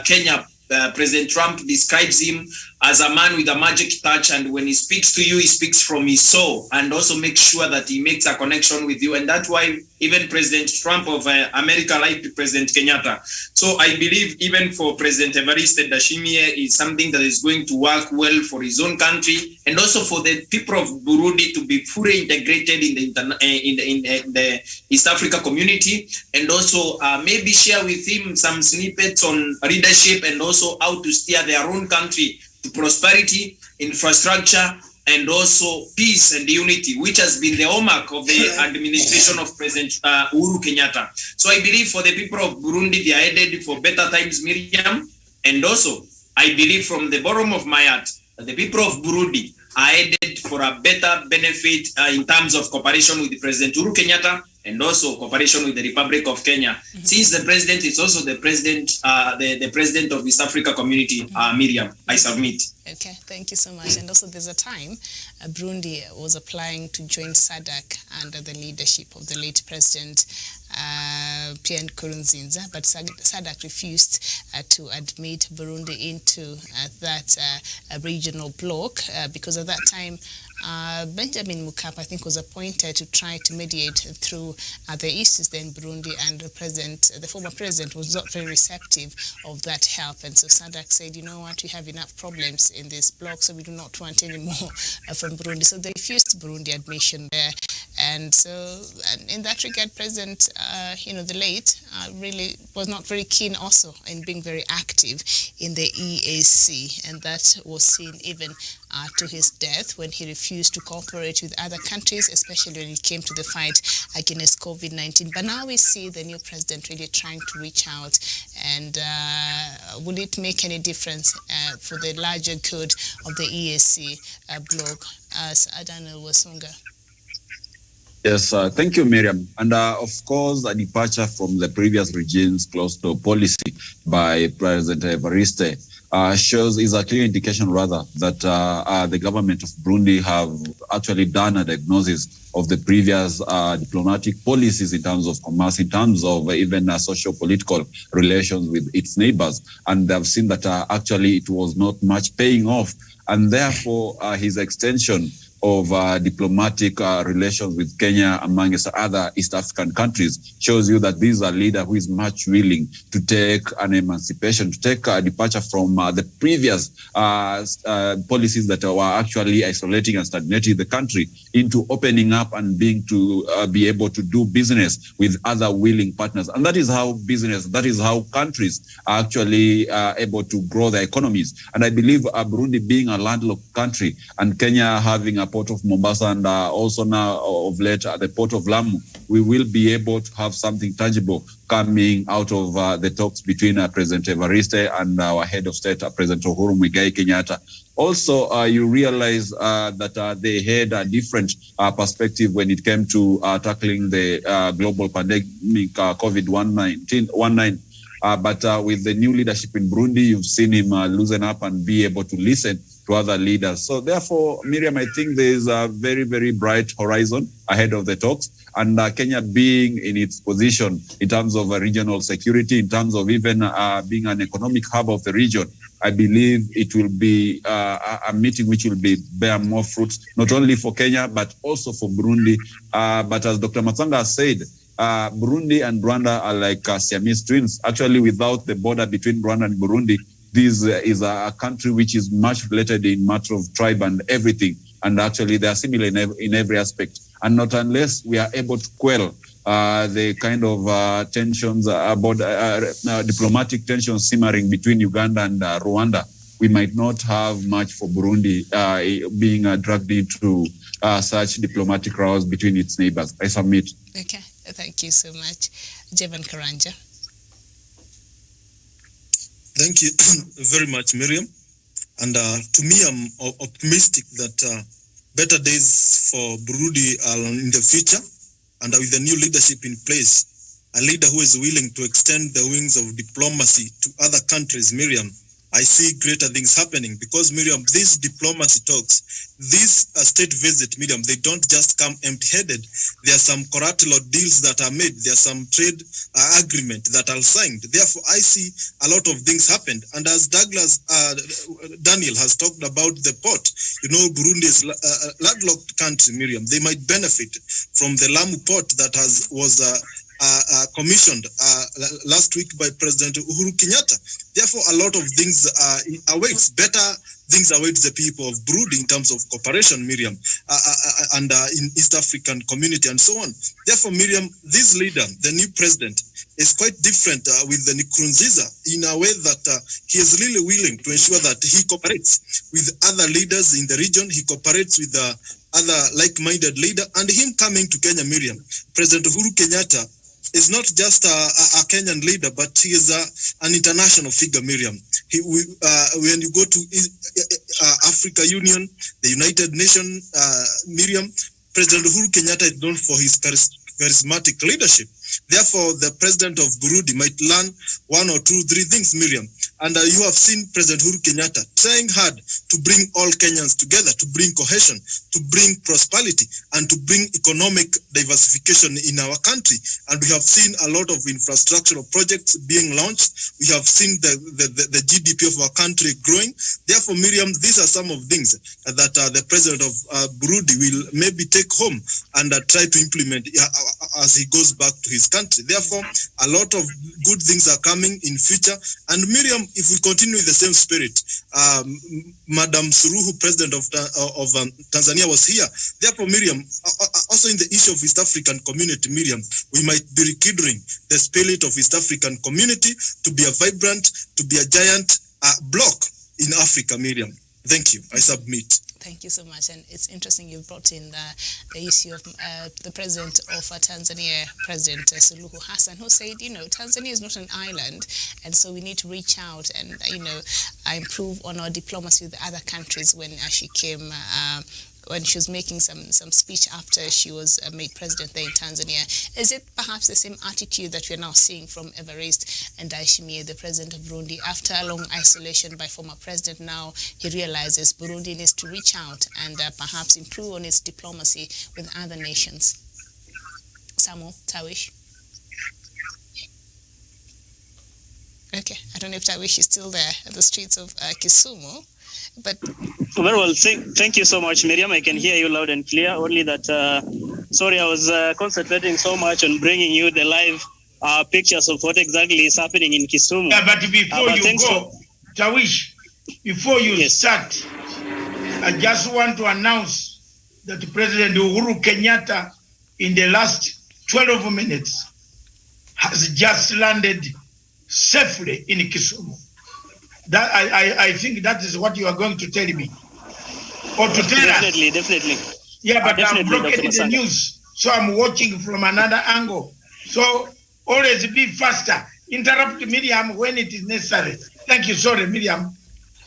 Kenya, President Trump, describes him as a man with a magic touch, and when he speaks to you, he speaks from his soul, and also make sure that he makes a connection with you. And that's why even President Trump of America liked President Kenyatta. So I believe even for President Evariste Ndayishimiye is something that is going to work well for his own country, and also for the people of Burundi to be fully integrated in the East Africa community, and also maybe share with him some snippets on leadership and also how to steer their own country to prosperity, infrastructure, and also peace and unity, which has been the hallmark of the administration of President Uhuru Kenyatta. So I believe for the people of Burundi, they are headed for better times, Miriam. And also, I believe from the bottom of my heart, that the people of Burundi are headed for a better benefit in terms of cooperation with the President Uhuru Kenyatta, and also cooperation with the Republic of Kenya. Since the president is also the president, the president of East Africa Community, Miriam, I submit. Okay, thank you so much. And also there's a time Burundi was applying to join SADC under the leadership of the late President Pierre Nkurunziza, but SADC refused to admit Burundi into that regional bloc because at that time Benjamin Mkapa, I think, was appointed to try to mediate through the issues there in Burundi, and the former president was not very receptive of that help. And so SADC said, you know what, we have enough problems in this bloc, so we do not want any more from Burundi. So they refused Burundi admission there. And so in that regard, President, the late, really was not very keen also in being very active in the EAC. And that was seen even to his death when he refused to cooperate with other countries, especially when it came to the fight against COVID-19. But now we see the new president really trying to reach out. And will it make any difference for the larger good of the EAC bloc, as Daniel Wasunga? Yes, thank you, Miriam. And of course, a departure from the previous regime's closed-door policy by President Evariste is a clear indication, rather, that the government of Burundi have actually done a diagnosis of the previous diplomatic policies in terms of commerce, in terms of even socio-political relations with its neighbors. And they've seen that actually it was not much paying off. And therefore, his extension of diplomatic relations with Kenya, amongst other East African countries, shows you that this is a leader who is much willing to take an emancipation, to take a departure from the previous policies that were actually isolating and stagnating the country, into opening up and being to be able to do business with other willing partners. And that is how countries are actually able to grow their economies. And I believe Burundi being a landlocked country, and Kenya having a port of Mombasa, and also now of late at the port of Lamu, we will be able to have something tangible coming out of the talks between President Evariste and our head of state, President Uhuru Kenyatta. Also, you realize that they had a different perspective when it came to tackling the global pandemic, COVID-19. But with the new leadership in Burundi, you've seen him loosen up and be able to listen to other leaders. So therefore, Miriam, I think there is a very, very bright horizon ahead of the talks. And Kenya being in its position in terms of regional security, in terms of even being an economic hub of the region, I believe it will be a meeting which will bear more fruits, not only for Kenya, but also for Burundi. But as Dr. Matsanga said, Burundi and Rwanda are like Siamese twins. Actually, without the border between Rwanda and Burundi, this is a country which is much related in matter of tribe and everything. And actually, they are similar in every aspect. And not unless we are able to quell the kind of tensions about diplomatic tensions simmering between Uganda and Rwanda, we might not have much for Burundi being dragged into such diplomatic rows between its neighbors. I submit. Okay, thank you so much. Jevan Karanja. Thank you very much, Miriam. And to me, I'm optimistic that better days for Burundi are in the future. And with the new leadership in place, a leader who is willing to extend the wings of diplomacy to other countries, Miriam, I see greater things happening because, Miriam, these diplomacy talks, this state visit, Miriam, they don't just come empty-headed. There are some collateral deals that are made. There are some trade agreement that are signed. Therefore, I see a lot of things happened. And as Douglas Daniel has talked about the port, Burundi is a landlocked country, Miriam. They might benefit from the Lamu port that was commissioned last week by President Uhuru Kenyatta. Therefore, a lot of things awaits. Better things await the people of Burundi in terms of cooperation, Miriam, and in East African community and so on. Therefore, Miriam, this leader, the new president, is quite different with the Nkurunziza in a way that he is really willing to ensure that he cooperates with other leaders in the region. He cooperates with other like-minded leader, and him coming to Kenya, Miriam, President Uhuru Kenyatta is not just a Kenyan leader, but he is an international figure, Miriam. When you go to Africa Union, the United Nations, Miriam, President Uhuru Kenyatta is known for his charismatic leadership. Therefore, the president of Burundi might learn 1 or 2, 3 things, Miriam. And you have seen President Uhuru Kenyatta trying hard to bring all Kenyans together, to bring cohesion, to bring prosperity, and to bring economic diversification in our country. And we have seen a lot of infrastructural projects being launched. We have seen the GDP of our country growing. Therefore, Miriam, these are some of things that the president of Burundi will maybe take home and try to implement as he goes back to his country. Therefore, a lot of good things are coming in future. And Miriam, if we continue with the same spirit, Madam Suluhu, president of Tanzania, was here. Therefore, Miriam, also in the issue of East African community, Miriam, we might be rekindling the spirit of East African community to be a vibrant, to be a giant bloc in Africa, Miriam. Thank you. I submit. Thank you so much. And it's interesting you brought in the issue of the president of Tanzania, President Suluhu Hassan, who said, Tanzania is not an island, and so we need to reach out and, improve on our diplomacy with other countries when she came when she was making some speech after she was made president there in Tanzania. Is it perhaps the same attitude that we're now seeing from Evariste Ndayishimiye, the president of Burundi? After a long isolation by former president, now he realizes Burundi needs to reach out and perhaps improve on its diplomacy with other nations. Samuel, Tawish? Okay, I don't know if Tawish is still there at the streets of Kisumu. But very well, thank you so much, Miriam. I can hear you loud and clear. Only that, sorry, I was concentrating so much on bringing you the live pictures of what exactly is happening in Kisumu. Yeah, but before you go, Tawish, before you start, I just want to announce that President Uhuru Kenyatta, in the last 12 minutes, has just landed safely in Kisumu. That I think that is what you are going to tell me, or to tell us. Definitely. Yeah, but I'm blocking the news, so I'm watching from another angle. So always be faster. Interrupt Miriam when it is necessary. Thank you. Sorry, Miriam.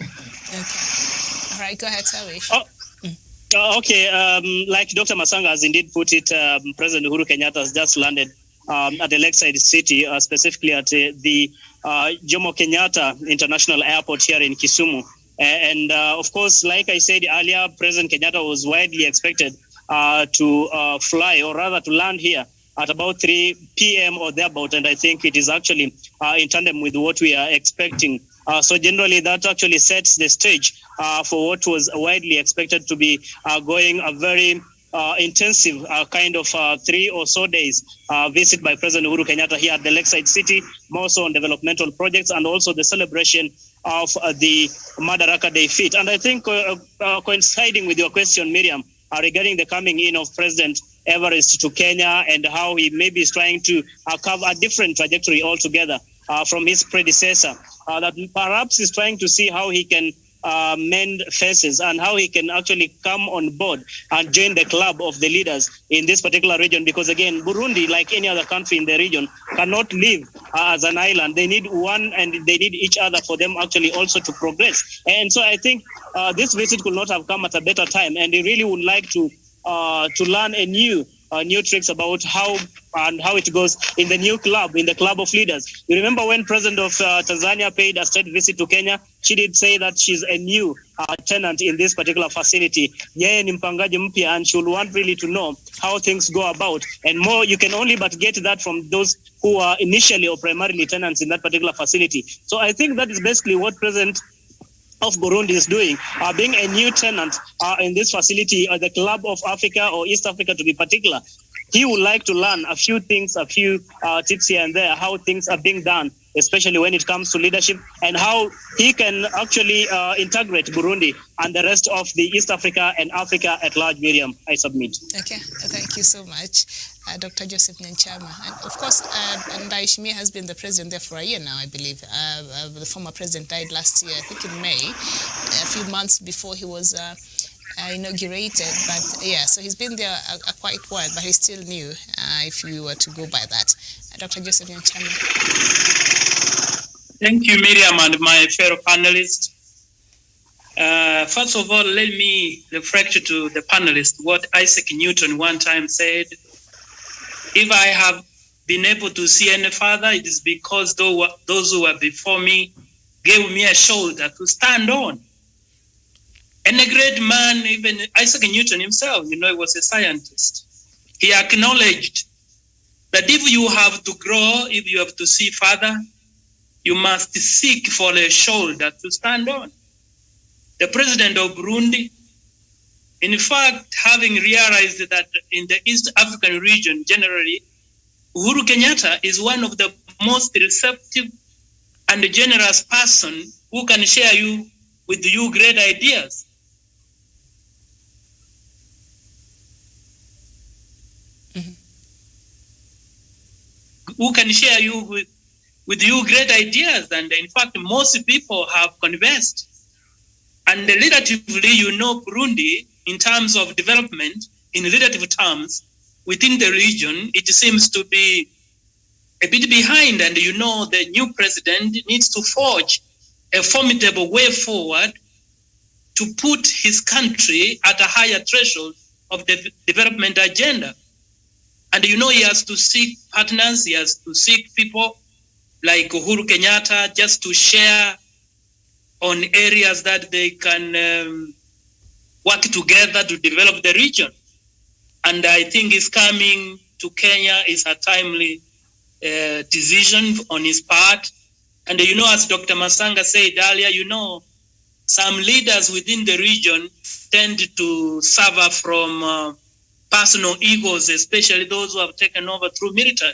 Okay. All right, go ahead, Tawish. Okay. Like Dr. Masanga has indeed put it, President Uhuru Kenyatta has just landed at the Lakeside City, specifically at the Jomo Kenyatta International Airport here in Kisumu. And of course, like I said earlier, President Kenyatta was widely expected to fly, or rather to land here at about 3 p.m. or thereabout. And I think it is actually in tandem with what we are expecting. So generally, that actually sets the stage for what was widely expected to be going a very intensive kind of 3 or so days visit by President Uhuru Kenyatta here at the Lakeside City, more so on developmental projects and also the celebration of the Madaraka Day feat. And I think coinciding with your question, Miriam, regarding the coming in of President Evariste to Kenya and how he maybe is trying to cover a different trajectory altogether from his predecessor, that perhaps is trying to see how he can mend faces and how he can actually come on board and join the club of the leaders in this particular region. Because again, Burundi, like any other country in the region, cannot live as an island. They need one and they need each other for them actually also to progress. And so I think this visit could not have come at a better time. And they really would like to learn new tricks about how it goes in the new club, in the club of leaders. You remember when President of Tanzania paid a state visit to Kenya she did say that she's a new tenant in this particular facility. Yeye ni mpangaji mpya, and she will want really to know how things go about. And more, you can only but get that from those who are initially or primarily tenants in that particular facility. So I think that is basically what President of Burundi is doing, being a new tenant in this facility, or the Club of Africa or East Africa to be particular. He would like to learn a few things, a few tips here and there, how things are being done, especially when it comes to leadership, and how he can actually integrate Burundi and the rest of the East Africa and Africa at large. Miriam, I submit. Okay, thank you so much, Dr. Joseph Nyanchama. And of course, Ndayishimiye has been the president there for a year now, I believe. The former president died last year, I think in May, a few months before he was inaugurated. But yeah, so he's been there quite a while, but he's still new, if you were to go by that. Dr. Joseph Nyanchama. Thank you, Miriam, and my fellow panelists. First of all, let me reflect to the panelists what Isaac Newton one time said. If I have been able to see any further, it is because those who were before me gave me a shoulder to stand on. And a great man, even Isaac Newton himself, he was a scientist. He acknowledged that if you have to grow, if you have to see further, you must seek for a shoulder to stand on. The president of Burundi, in fact, having realized that in the East African region generally, Uhuru Kenyatta is one of the most receptive and generous person who can share with you great ideas. Who can share with you great ideas, and in fact, most people have conversed. And relatively, Burundi, in terms of development, in relative terms, within the region, it seems to be a bit behind. And the new president needs to forge a formidable way forward to put his country at a higher threshold of the development agenda. And he has to seek partners, he has to seek people like Uhuru Kenyatta just to share on areas that they can work together to develop the region. And I think his coming to Kenya is a timely decision on his part. And as Dr. Masanga said earlier, some leaders within the region tend to suffer from personal egos, especially those who have taken over through military.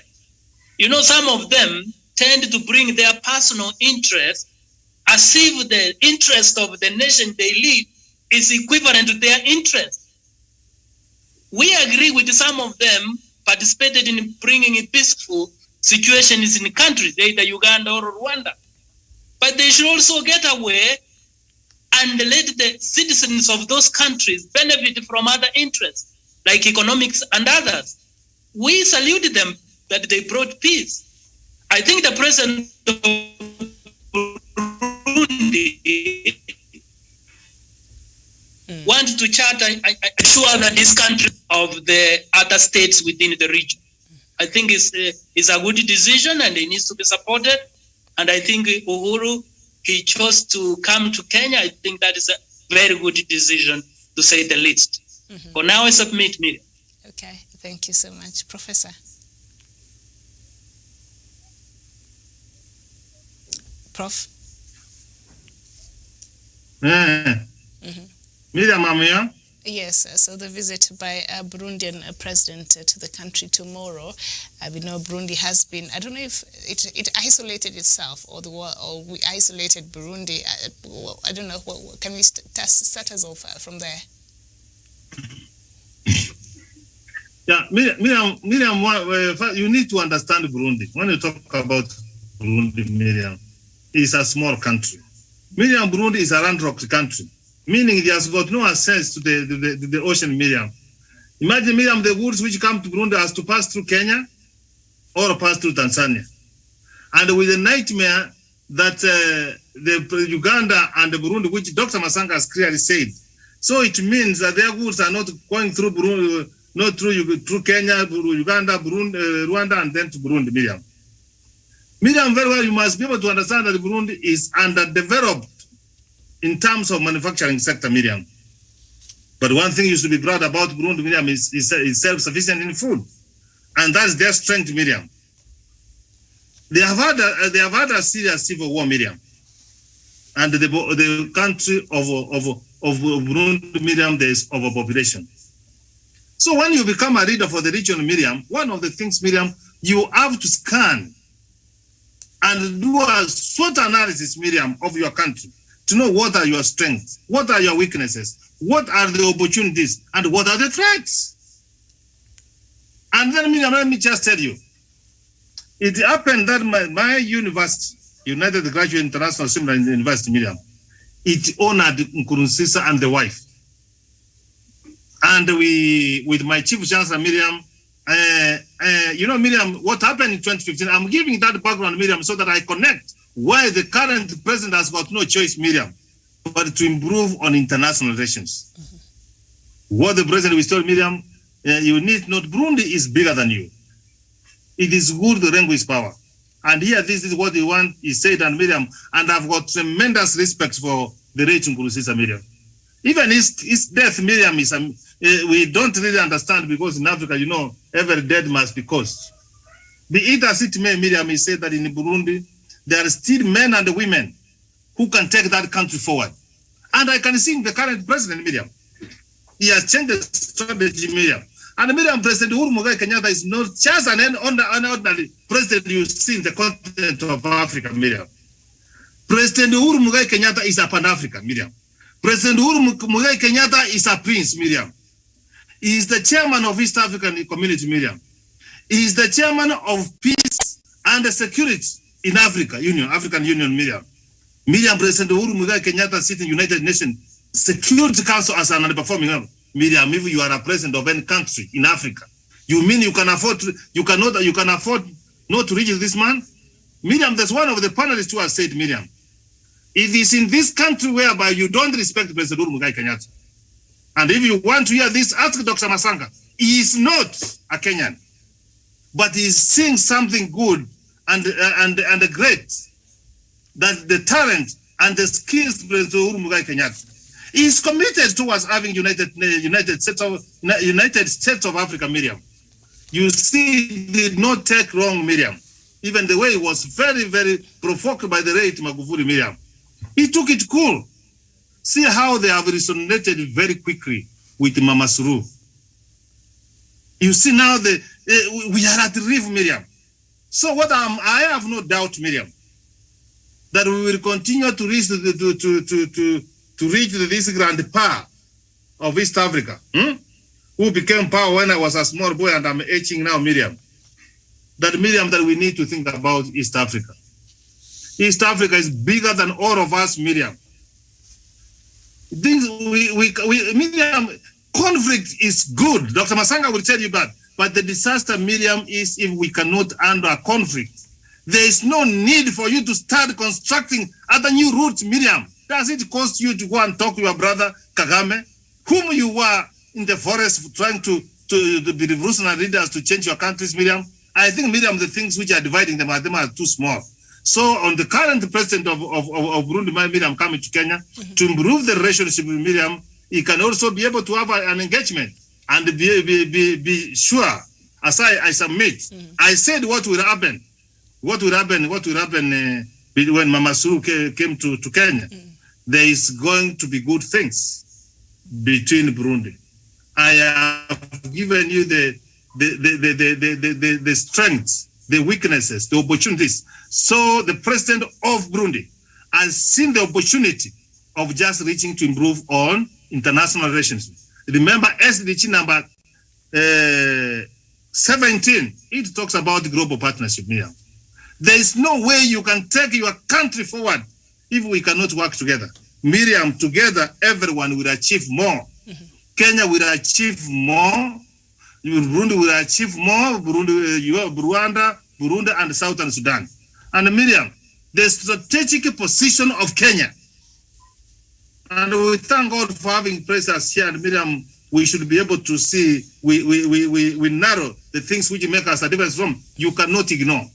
Some of them tend to bring their personal interest as if the interest of the nation they lead is equivalent to their interest. We agree with some of them participated in bringing a peaceful situations in countries, either Uganda or Rwanda. But they should also get away and let the citizens of those countries benefit from other interests, like economics and others. We salute them that they brought peace. I think the president of Burundi wants to chart ensure that this country of the other states within the region. I think it's a good decision and it needs to be supported. And I think Uhuru, he chose to come to Kenya. I think that is a very good decision, to say the least. For now, I submit, Miriam. Okay, thank you so much. Professor. Prof. Miriam, am here? Yes, so the visit by a Burundian president to the country tomorrow. We know Burundi has been, I don't know if it isolated itself or we isolated Burundi. I don't know. Can we start us off from there? Yeah, Miriam, you need to understand Burundi. When you talk about Burundi, Miriam, it's a small country. Burundi is a landlocked country, meaning it has got no access to the ocean, Miriam. Imagine, Miriam, the goods which come to Burundi has to pass through Kenya or pass through Tanzania. And with the nightmare that the Uganda and the Burundi, which Dr. Masanga has clearly said, so it means that their goods are not going through Burundi, not through Kenya, Uganda, Burundi, Rwanda, and then to Burundi, Miriam. Miriam, very well, you must be able to understand that Burundi is underdeveloped in terms of manufacturing sector, Miriam. But one thing you should be proud about Burundi, Miriam, is self-sufficient in food. And that's their strength, Miriam. They have had a serious civil war, Miriam. And the country of Burundi, Miriam, there is overpopulation. So when you become a leader for the region, Miriam, one of the things, Miriam, you have to scan and do a SWOT analysis, Miriam, of your country to know what are your strengths, what are your weaknesses, what are the opportunities, and what are the threats. And then, Miriam, let me just tell you, it happened that my university, United Graduate International Seminar University, Miriam, it honored Nkurunziza and the wife. And we, with my chief chancellor, Miriam, you know, Miriam, what happened in 2015, I'm giving that background, Miriam, so that I connect why the current president has got no choice, Miriam, but to improve on international relations. What the president was told, Miriam, you need not, Burundi is bigger than you. It is good the rank is power. And here, this is what he want, he said, and Miriam, and I've got tremendous respect for the late Nkurunziza, Miriam. Even his death, Miriam, is we don't really understand, because in Africa, you know, every death must be caused. Be it as it may, Miriam, he said that in Burundi, there are still men and women who can take that country forward. And I can see the current president, Miriam. He has changed the strategy, Miriam. And Miriam, President Uhuru Muigai Kenyatta is not just an ordinary president you see in the continent of Africa, Miriam. President Uhuru Muigai Kenyatta is a Pan-African, Miriam. President Uhuru Muigai Kenyatta is a prince, Miriam. He is the chairman of East African Community, Miriam. He is the chairman of Peace and Security in African Union, Miriam. Miriam, President Uhuru Muigai Kenyatta sits in United Nations Security Council as an underperforming member. Miriam, if you are a president of any country in Africa, you mean you can afford not to reach this man? Miriam, that's one of the panelists who has said, Miriam, it is in this country whereby you don't respect President Uhuru Muigai Kenyatta. And if you want to hear this, ask Dr. Masanga. He is not a Kenyan, but he is seeing something good and great, that the talent and the skills of President Uhuru Muigai Kenyatta. He is committed towards having United States of Africa, Miriam. You see, did not take wrong, Miriam. Even the way he was very, very provoked by the late Magufuli, Miriam. He took it cool. See how they have resonated very quickly with Mama Suru. You see now we are at the reef, Miriam. So what I have no doubt, Miriam, that we will continue to reach this grand power of East Africa, who became power when I was a small boy and I'm aging now, Miriam. That Miriam, that we need to think about East Africa. East Africa is bigger than all of us, Miriam. Miriam, conflict is good. Dr. Masanga will tell you that. But the disaster, Miriam, is if we cannot handle a conflict. There is no need for you to start constructing other new routes, Miriam. Does it cost you to go and talk to your brother, Kagame, whom you were in the forest trying to be revolutionary leaders to change your countries, Miriam? I think, Miriam, the things which are dividing them are too small. So on the current president of Burundi, Miriam, coming to Kenya, to improve the relationship with Miriam, he can also be able to have an engagement and be sure, as I submit. I said what will happen. What will happen when Mama Suru came to Kenya? There is going to be good things between Burundi. I have given you the strengths, the weaknesses, the opportunities. So the president of Burundi has seen the opportunity of just reaching to improve on international relations. Remember SDG number 17, it talks about the global partnership, Miriam. There is no way you can take your country forward if we cannot work together. Miriam, together, everyone will achieve more. Kenya will achieve more. Burundi will achieve more. Rwanda, Burundi, and Southern Sudan. And Miriam, the strategic position of Kenya. And we thank God for having placed us here. And Miriam, we should be able to see, we narrow the things which make us a difference from. You cannot ignore.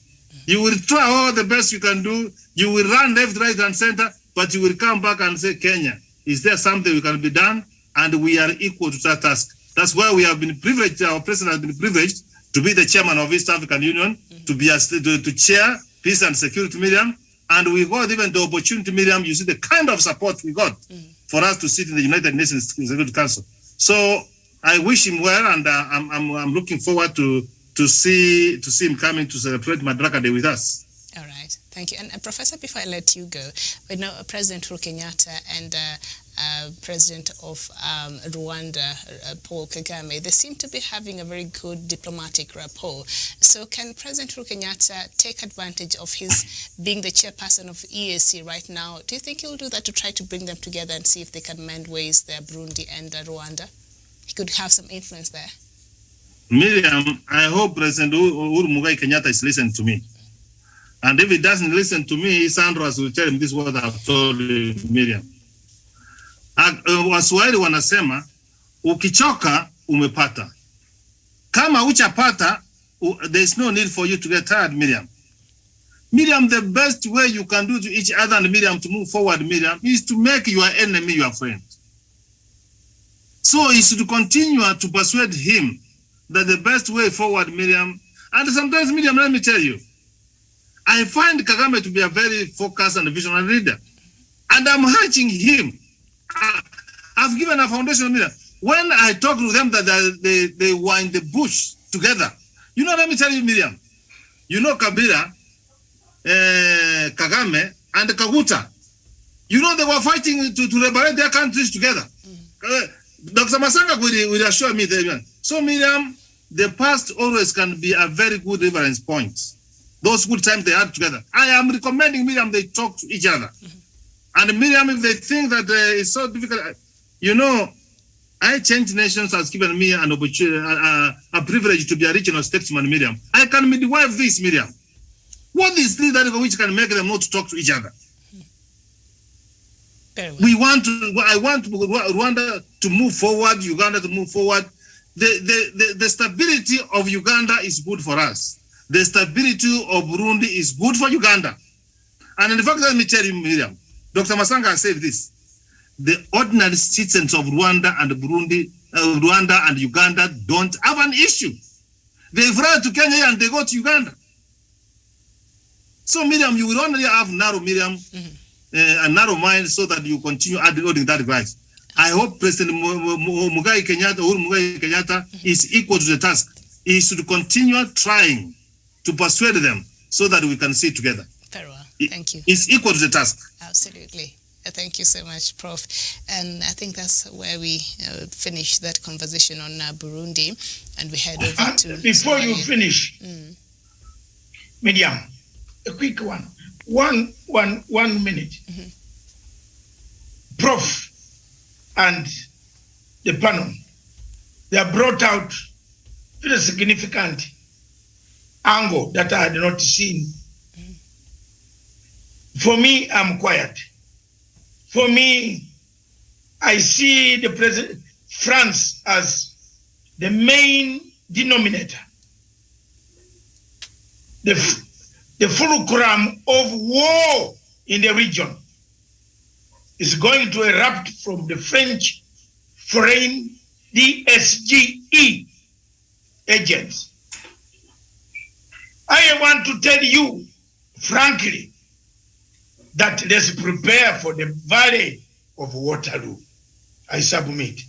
You will try all the best you can do. You will run left, right, and center. but you will come back and say, Kenya, is there something we can be done? And we are equal to that task. That's why we have been privileged, our president has been privileged to be the chairman of East African Union, to chair peace and security, Miriam. And we got even the opportunity, Miriam, you see the kind of support we got for us to sit in the United Nations Security Council. So I wish him well, and I'm looking forward to see him coming to celebrate Madaraka Day with us. All right, thank you. And Professor, before I let you go, we know President Uhuru Kenyatta and President of Rwanda, Paul Kagame, they seem to be having a very good diplomatic rapport. So can President Uhuru Kenyatta take advantage of his being the chairperson of EAC right now? Do you think he'll do that to try to bring them together and see if they can mend ways there, Burundi and Rwanda? He could have some influence there. Miriam, I hope President Uhuru Muigai Kenyatta is listening to me. And if he doesn't listen to me, Sandras will tell him this is what I've told Miriam. Waswahili wanasema ukichoka umepata. Kama uchapata, there's no need for you to get tired, Miriam. Miriam, the best way you can do to each other and Miriam to move forward, Miriam, is to make your enemy your friend. So is to continue to persuade him that the best way forward, Miriam, and sometimes, Miriam, let me tell you, I find Kagame to be a very focused and visionary leader. And I'm urging him. I've given a foundation, Miriam. When I talk to them that they were in the bush together, you know, let me tell you, Miriam, you know Kabila, Kagame, and Kaguta, you know, they were fighting to liberate their countries together. Dr. Masanga will assure me that. So, Miriam, the past always can be a very good reference point. Those good times they had together. I am recommending, Miriam, they talk to each other. And Miriam, if they think that it's so difficult, you know, I Change Nations has given me an opportunity, a privilege to be a regional statesman, Miriam. I can midwife this, Miriam. What is this that which can make them not to talk to each other? I want Rwanda to move forward, Uganda to move forward. The stability of Uganda is good for us. The stability of Burundi is good for Uganda. And in fact, let me tell you, Miriam, Dr. Masanga has said this. The ordinary citizens of Rwanda and Burundi, Rwanda and Uganda don't have an issue. They fly to Kenya and they go to Uganda. So, Miriam, you will only have narrow, Miriam, a narrow mind so that you continue holding that advice. I hope President Muigai Kenyatta is equal to the task. He should continue trying to persuade them so that we can see together. Very well. Thank you. It's equal to the task. Absolutely. Thank you so much, Prof. And I think that's where we finish that conversation on Burundi, and we head over to before Somalia. You finish, Miriam, a quick one. One minute. Prof and the panel, they have brought out very significant angle that I had not seen. For me, I'm quiet. For me, I see the president, France as the main denominator. The fulcrum of war in the region is going to erupt from the French foreign DSGE agents. I want to tell you, frankly, that let's prepare for the Valley of Waterloo. I submit.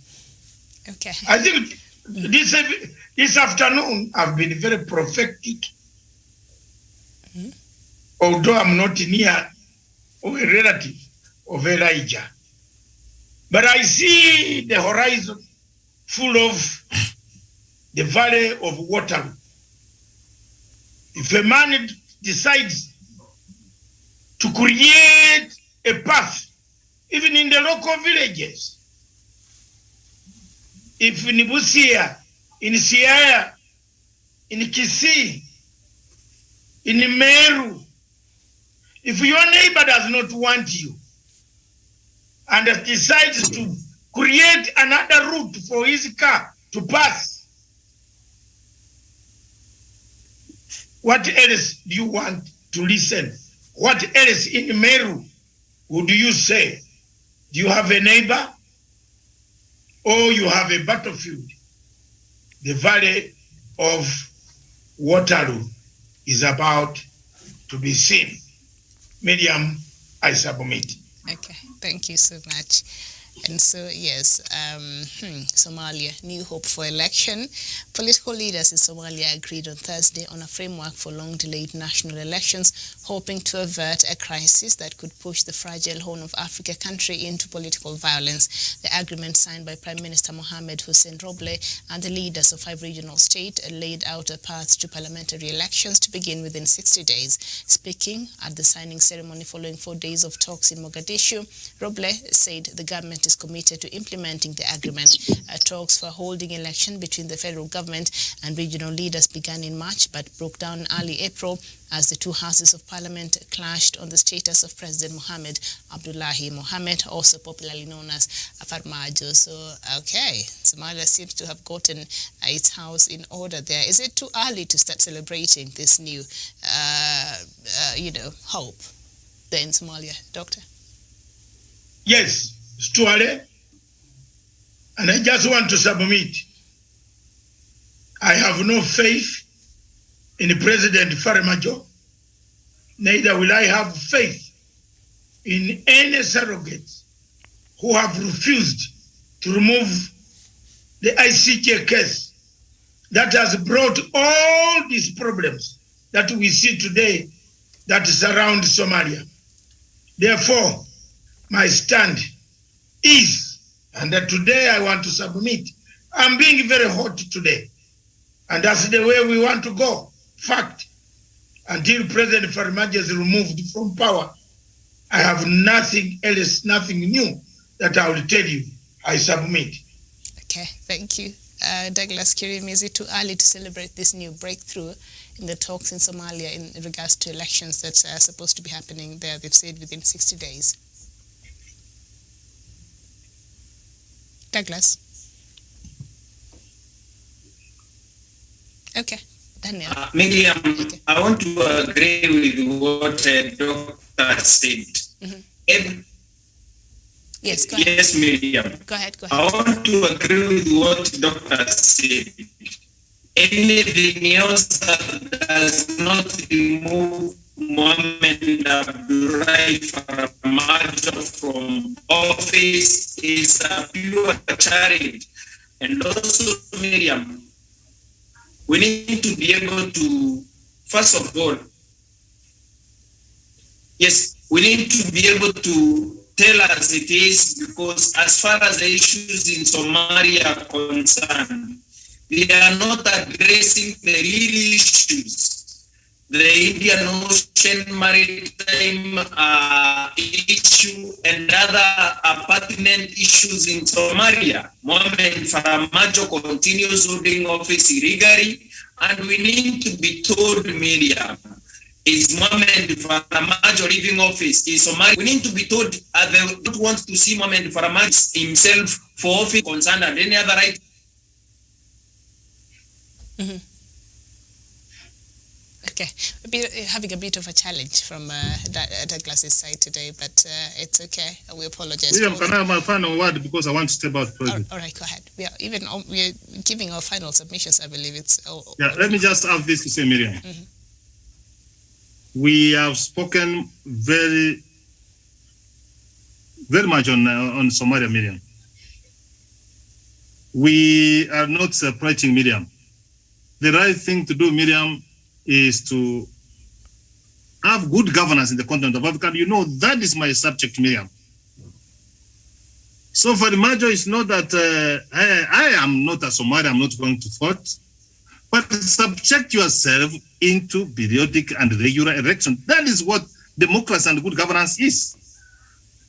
Okay. I think this afternoon I've been very prophetic. Although I'm not near or a relative of Elijah. But I see the horizon full of the Valley of Waterloo. If a man decides to create a path, even in the local villages, if in Busia, in Siaya, in Kisii, in Meru, if your neighbor does not want you and decides to create another route for his car to pass, what else do you want to listen? What else in Meru would you say, do you have a neighbor or you have a battlefield? The valley of Waterloo is about to be seen. Miriam, I submit. Okay, thank you so much. And so, yes, Somalia, new hope for election. Political leaders in Somalia agreed on Thursday on a framework for long-delayed national elections, hoping to avert a crisis that could push the fragile Horn of Africa country into political violence. The agreement signed by Prime Minister Mohamed Hussein Roble and the leaders of 5 regional states laid out a path to parliamentary elections to begin within 60 days. Speaking at the signing ceremony following 4 days of talks in Mogadishu, Roble said the government is committed to implementing the agreement. Talks for holding election between the federal government and regional leaders began in March but broke down early April as the two houses of parliament clashed on the status of President Mohamed Abdullahi Mohamed, also popularly known as Farmajo. So, okay, Somalia seems to have gotten its house in order there. Is it too early to start celebrating this new, hope there in Somalia, Doctor? Yes, it's too early. And I just want to submit. I have no faith in President Farmajo. Neither will I have faith in any surrogates who have refused to remove the ICJ case that has brought all these problems that we see today that surround Somalia. Therefore, my stand is, and that today I want to submit, I'm being very hot today. And that's the way we want to go. Fact. Until President Farmajo is removed from power, I have nothing else, nothing new that I will tell you. I submit. Okay, thank you. Douglas Kirim, is it too early to celebrate this new breakthrough in the talks in Somalia in regards to elections that are supposed to be happening there, they've said, within 60 days? Douglas? Okay, Daniel. Miriam, okay. I want to agree with what Doctor said. Mm-hmm. Yes, go ahead. Yes, Miriam. Go ahead. I want to agree with what Doctor said. Anything else that does not remove Mohamed Abdullahi Farmajo from office is a pure charity. And also, Miriam, we need to be able to, first of all, yes, we need to be able to tell us it is, because as far as the issues in Somalia are concerned, they are not addressing the real issues. The Indian Ocean maritime issue and other pertinent issues in Somalia. Mohamed Farmajo continues holding office illegally, and we need to be told, Miriam, is Mohamed Farmajo leaving office in Somalia? We need to be told they don't want to see Mohamed Farmajo himself for office concerned and any other right. Mm-hmm. Okay, having a bit of a challenge from Douglas's side today, but it's okay. We apologize. William, can I have my final word because I want to step out? All right, go ahead. We're giving our final submissions. I believe it's. Let me just have this to say, Miriam. Mm-hmm. We have spoken very, very much on Somalia, Miriam. We are not separating, Miriam. The right thing to do, Miriam, is to have good governance in the continent of Africa. You know, that is my subject, Miriam. So for the major, it's not that I am not a Somali, I'm not going to vote, but subject yourself into periodic and regular election. That is what democracy and good governance is.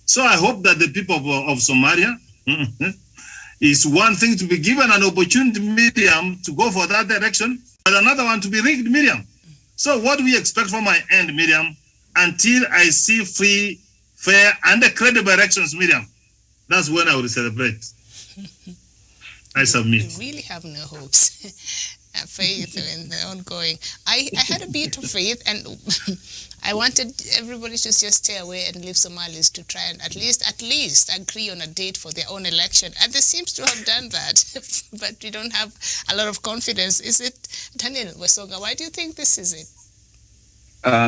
So I hope that the people of Somalia is one thing to be given an opportunity, Miriam, to go for that direction, but another one to be rigged, Miriam. So what do we expect from my end, Miriam, until I see free, fair, and credible elections, Miriam? That's when I will celebrate. I submit. We really have no hopes. Faith in the ongoing. I had a bit of faith, and I wanted everybody to just stay away and leave Somalis to try and at least agree on a date for their own election. And they seems to have done that, but we don't have a lot of confidence. Is it, Daniel Wesonga? Why do you think this is it?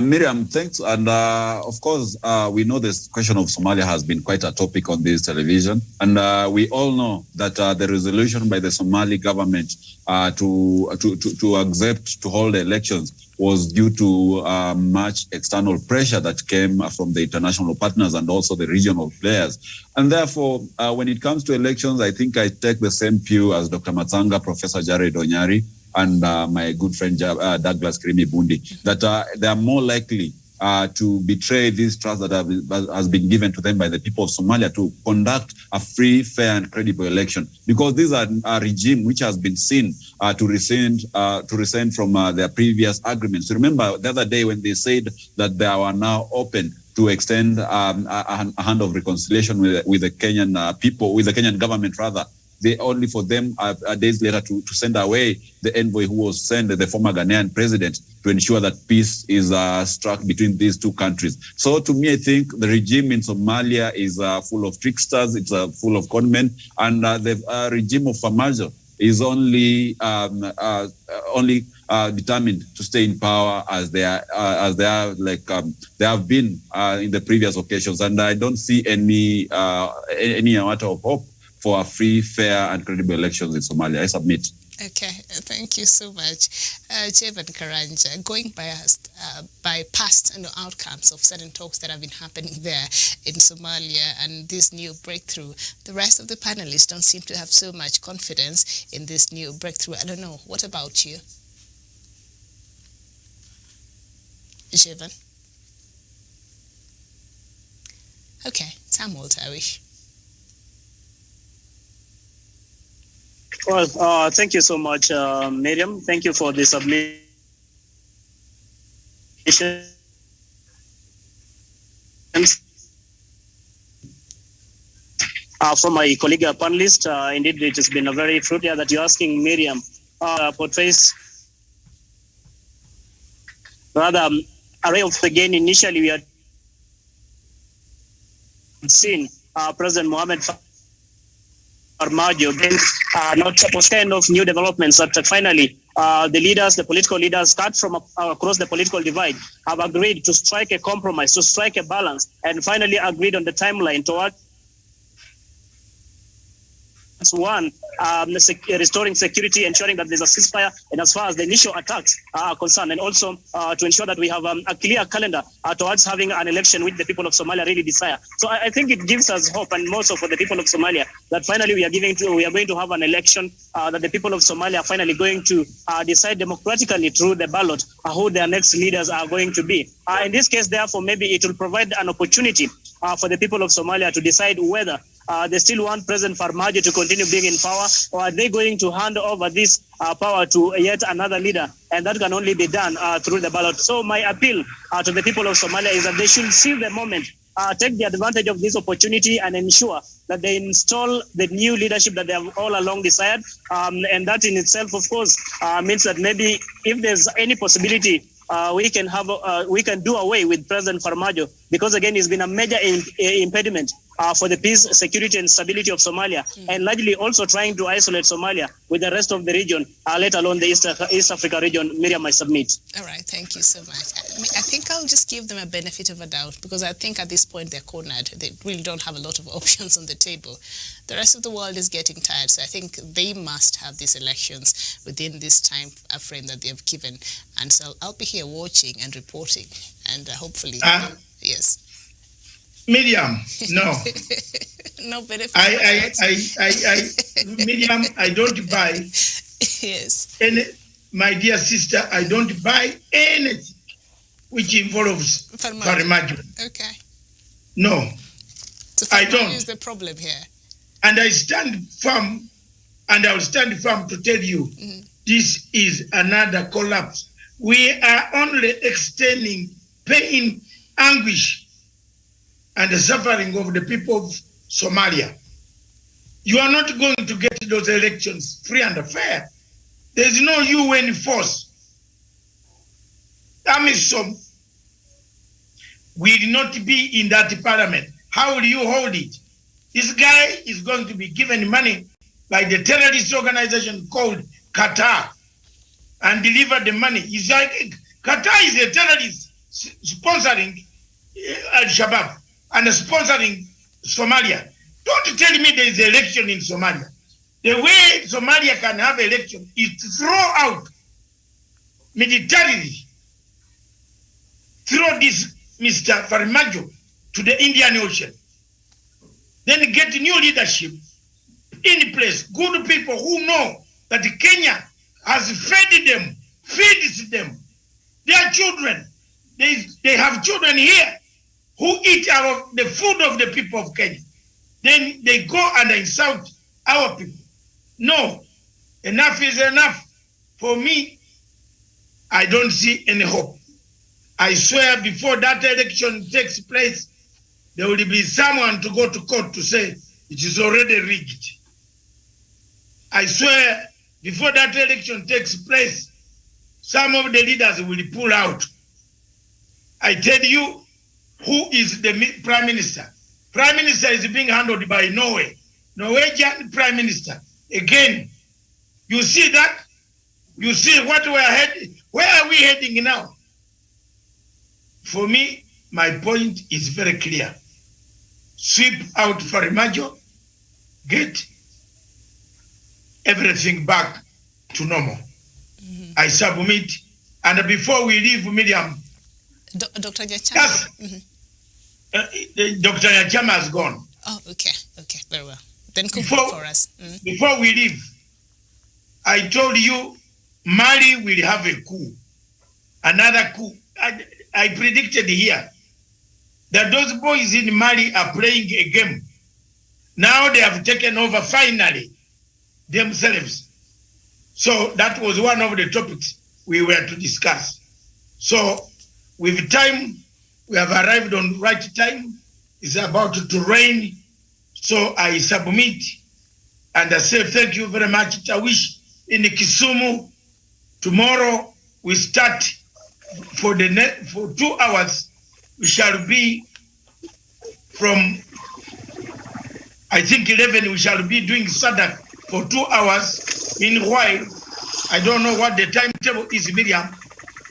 Miriam, thanks. And of course, we know this question of Somalia has been quite a topic on this television. And we all know that the resolution by the Somali government to accept to hold elections was due to much external pressure that came from the international partners and also the regional players. And therefore, when it comes to elections, I think I take the same view as Dr. Matsanga, Professor Jared Onyari, and my good friend Douglas Kirimi Bundi, that they are more likely to betray this trust that has been given to them by the people of Somalia to conduct a free, fair, and credible election. Because this is a regime which has been seen to rescind from their previous agreements. Remember the other day when they said that they are now open to extend a hand of reconciliation with the Kenyan people, with the Kenyan government rather. They only for them days later to send away the envoy who was sent, the former Ghanaian president, to ensure that peace is struck between these two countries. So to me, I think the regime in Somalia is full of tricksters, it's full of conmen, and the regime of Farmajo is only determined to stay in power as they have been in the previous occasions. And I don't see any amount of hope for a free, fair, and credible elections in Somalia. I submit. Okay, thank you so much. Jevan Karanja, going by past outcomes of certain talks that have been happening there in Somalia and this new breakthrough, the rest of the panelists don't seem to have so much confidence in this new breakthrough. I don't know. What about you? Jevan? Okay, Samuel Tawish. Well, thank you so much, Miriam. Thank you for the submission. From my colleague panelist, indeed, it has been a very fruitful that you're asking Miriam portrays rather array of the gain. Initially, we had seen President Mohamed Farmajo then not supposed kind of new developments that finally the political leaders cut from across the political divide have agreed to strike a compromise, to strike a balance, and finally agreed on the timeline towards one, restoring security, ensuring that there's a ceasefire, and as far as the initial attacks are concerned, and also to ensure that we have a clear calendar towards having an election which the people of Somalia really desire. So I think it gives us hope, and more so for the people of Somalia, that finally we are going to have an election that the people of Somalia are finally going to decide democratically through the ballot who their next leaders are going to be. In this case, therefore, maybe it will provide an opportunity for the people of Somalia to decide whether they still want President Farmajo to continue being in power, or are they going to hand over this power to yet another leader? And that can only be done through the ballot. So my appeal to the people of Somalia is that they should seize the moment, take the advantage of this opportunity and ensure that they install the new leadership that they have all along desired. And that in itself, of course, means that maybe if there's any possibility, we can do away with President Farmajo, because again, he's been a major impediment for the peace, security, and stability of Somalia, and largely also trying to isolate Somalia with the rest of the region, let alone the East Africa region. Miriam, I submit. All right, thank you so much. I think I'll just give them a benefit of a doubt, because I think at this point they're cornered. They really don't have a lot of options on the table. The rest of the world is getting tired, so I think they must have these elections within this time frame that they've given. And so I'll be here watching and reporting, and hopefully, yes. Miriam, no. No benefit. Miriam, I don't buy. Yes. My dear sister, I don't buy anything which involves Farmajo. Okay. No, so I don't. Is the problem here? And I stand firm, and I'll stand firm to tell you, this is another collapse. We are only extending pain, anguish, and the suffering of the people of Somalia. You are not going to get those elections free and fair. There's no UN force. AMISOM will not be in that parliament. How will you hold it? This guy is going to be given money by the terrorist organization called Qatar and deliver the money. It's like Qatar is a terrorist sponsoring Al-Shabaab and sponsoring Somalia. Don't tell me there is an election in Somalia. The way Somalia can have election is to throw out militarily, throw this Mr. Farmajo to the Indian Ocean. Then get new leadership in place, good people who know that Kenya has fed them, feeds them, their children. They have children here who eat out of the food of the people of Kenya. Then they go and insult our people. No, enough is enough. For me, I don't see any hope. I swear before that election takes place, there will be someone to go to court to say it is already rigged. I swear before that election takes place, some of the leaders will pull out. I tell you, who is the Prime Minister? Prime Minister is being handled by Norway. Norwegian Prime Minister. Again, you see that? You see what we are heading? Where are we heading now? For me, my point is very clear. Sweep out Farmajo, get everything back to normal. I submit. And before we leave, Miriam, Dr. Nyachama. Dr. Nyachama has gone. Oh, okay, very well. Then conclude for us. Before we leave, I told you Mali will have a coup, another coup. I predicted here that those boys in Mali are playing a game. Now they have taken over finally themselves. So that was one of the topics we were to discuss. So with time, we have arrived on right time. It's about to rain. So I submit and I say thank you very much. I wish in Kisumu, tomorrow we start for 2 hours. We shall be from, I think 11, we shall be doing Sadak for 2 hours. Meanwhile, I don't know what the timetable is, Miriam.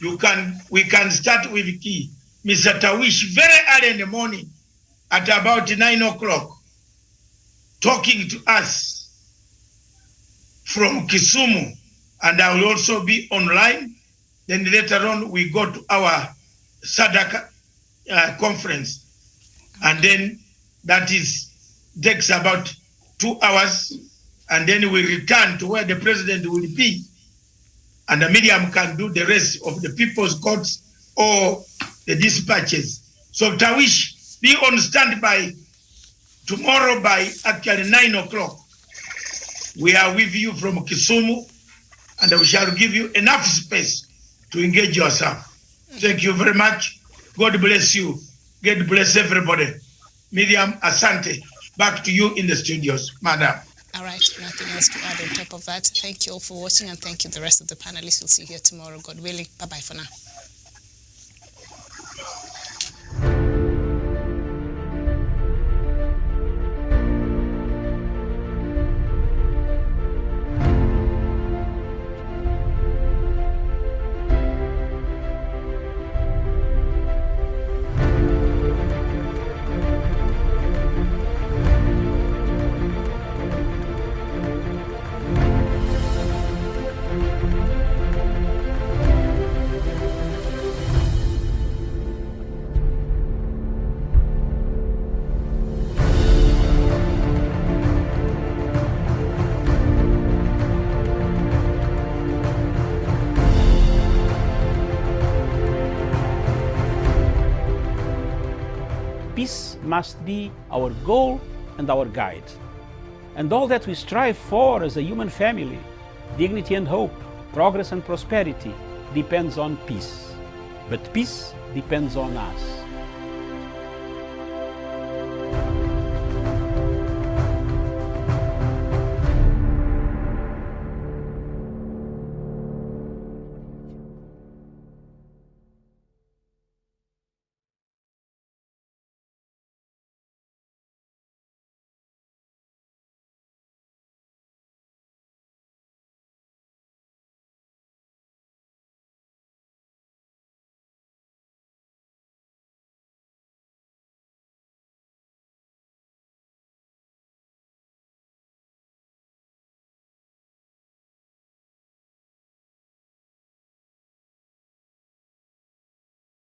We can start with Mr. Tawish very early in the morning at about 9 o'clock, talking to us from Kisumu, and I will also be online. Then later on, we go to our Sadak conference, and then that takes about 2 hours, and then we return to where the president will be, and the Miriam can do the rest of the people's courts or the dispatches. So Tawish, be on standby tomorrow by actually 9 o'clock. We are with you from Kisumu, and we shall give you enough space to engage yourself. Thank you very much. God bless you. God bless everybody. Miriam, asante. Back to you in the studios, madam. All right, nothing else to add on top of that. Thank you all for watching, and thank you the rest of the panelists. We'll see you here tomorrow, God willing. Bye-bye for now. Peace must be our goal and our guide. And all that we strive for as a human family, dignity and hope, progress and prosperity, depends on peace. But peace depends on us.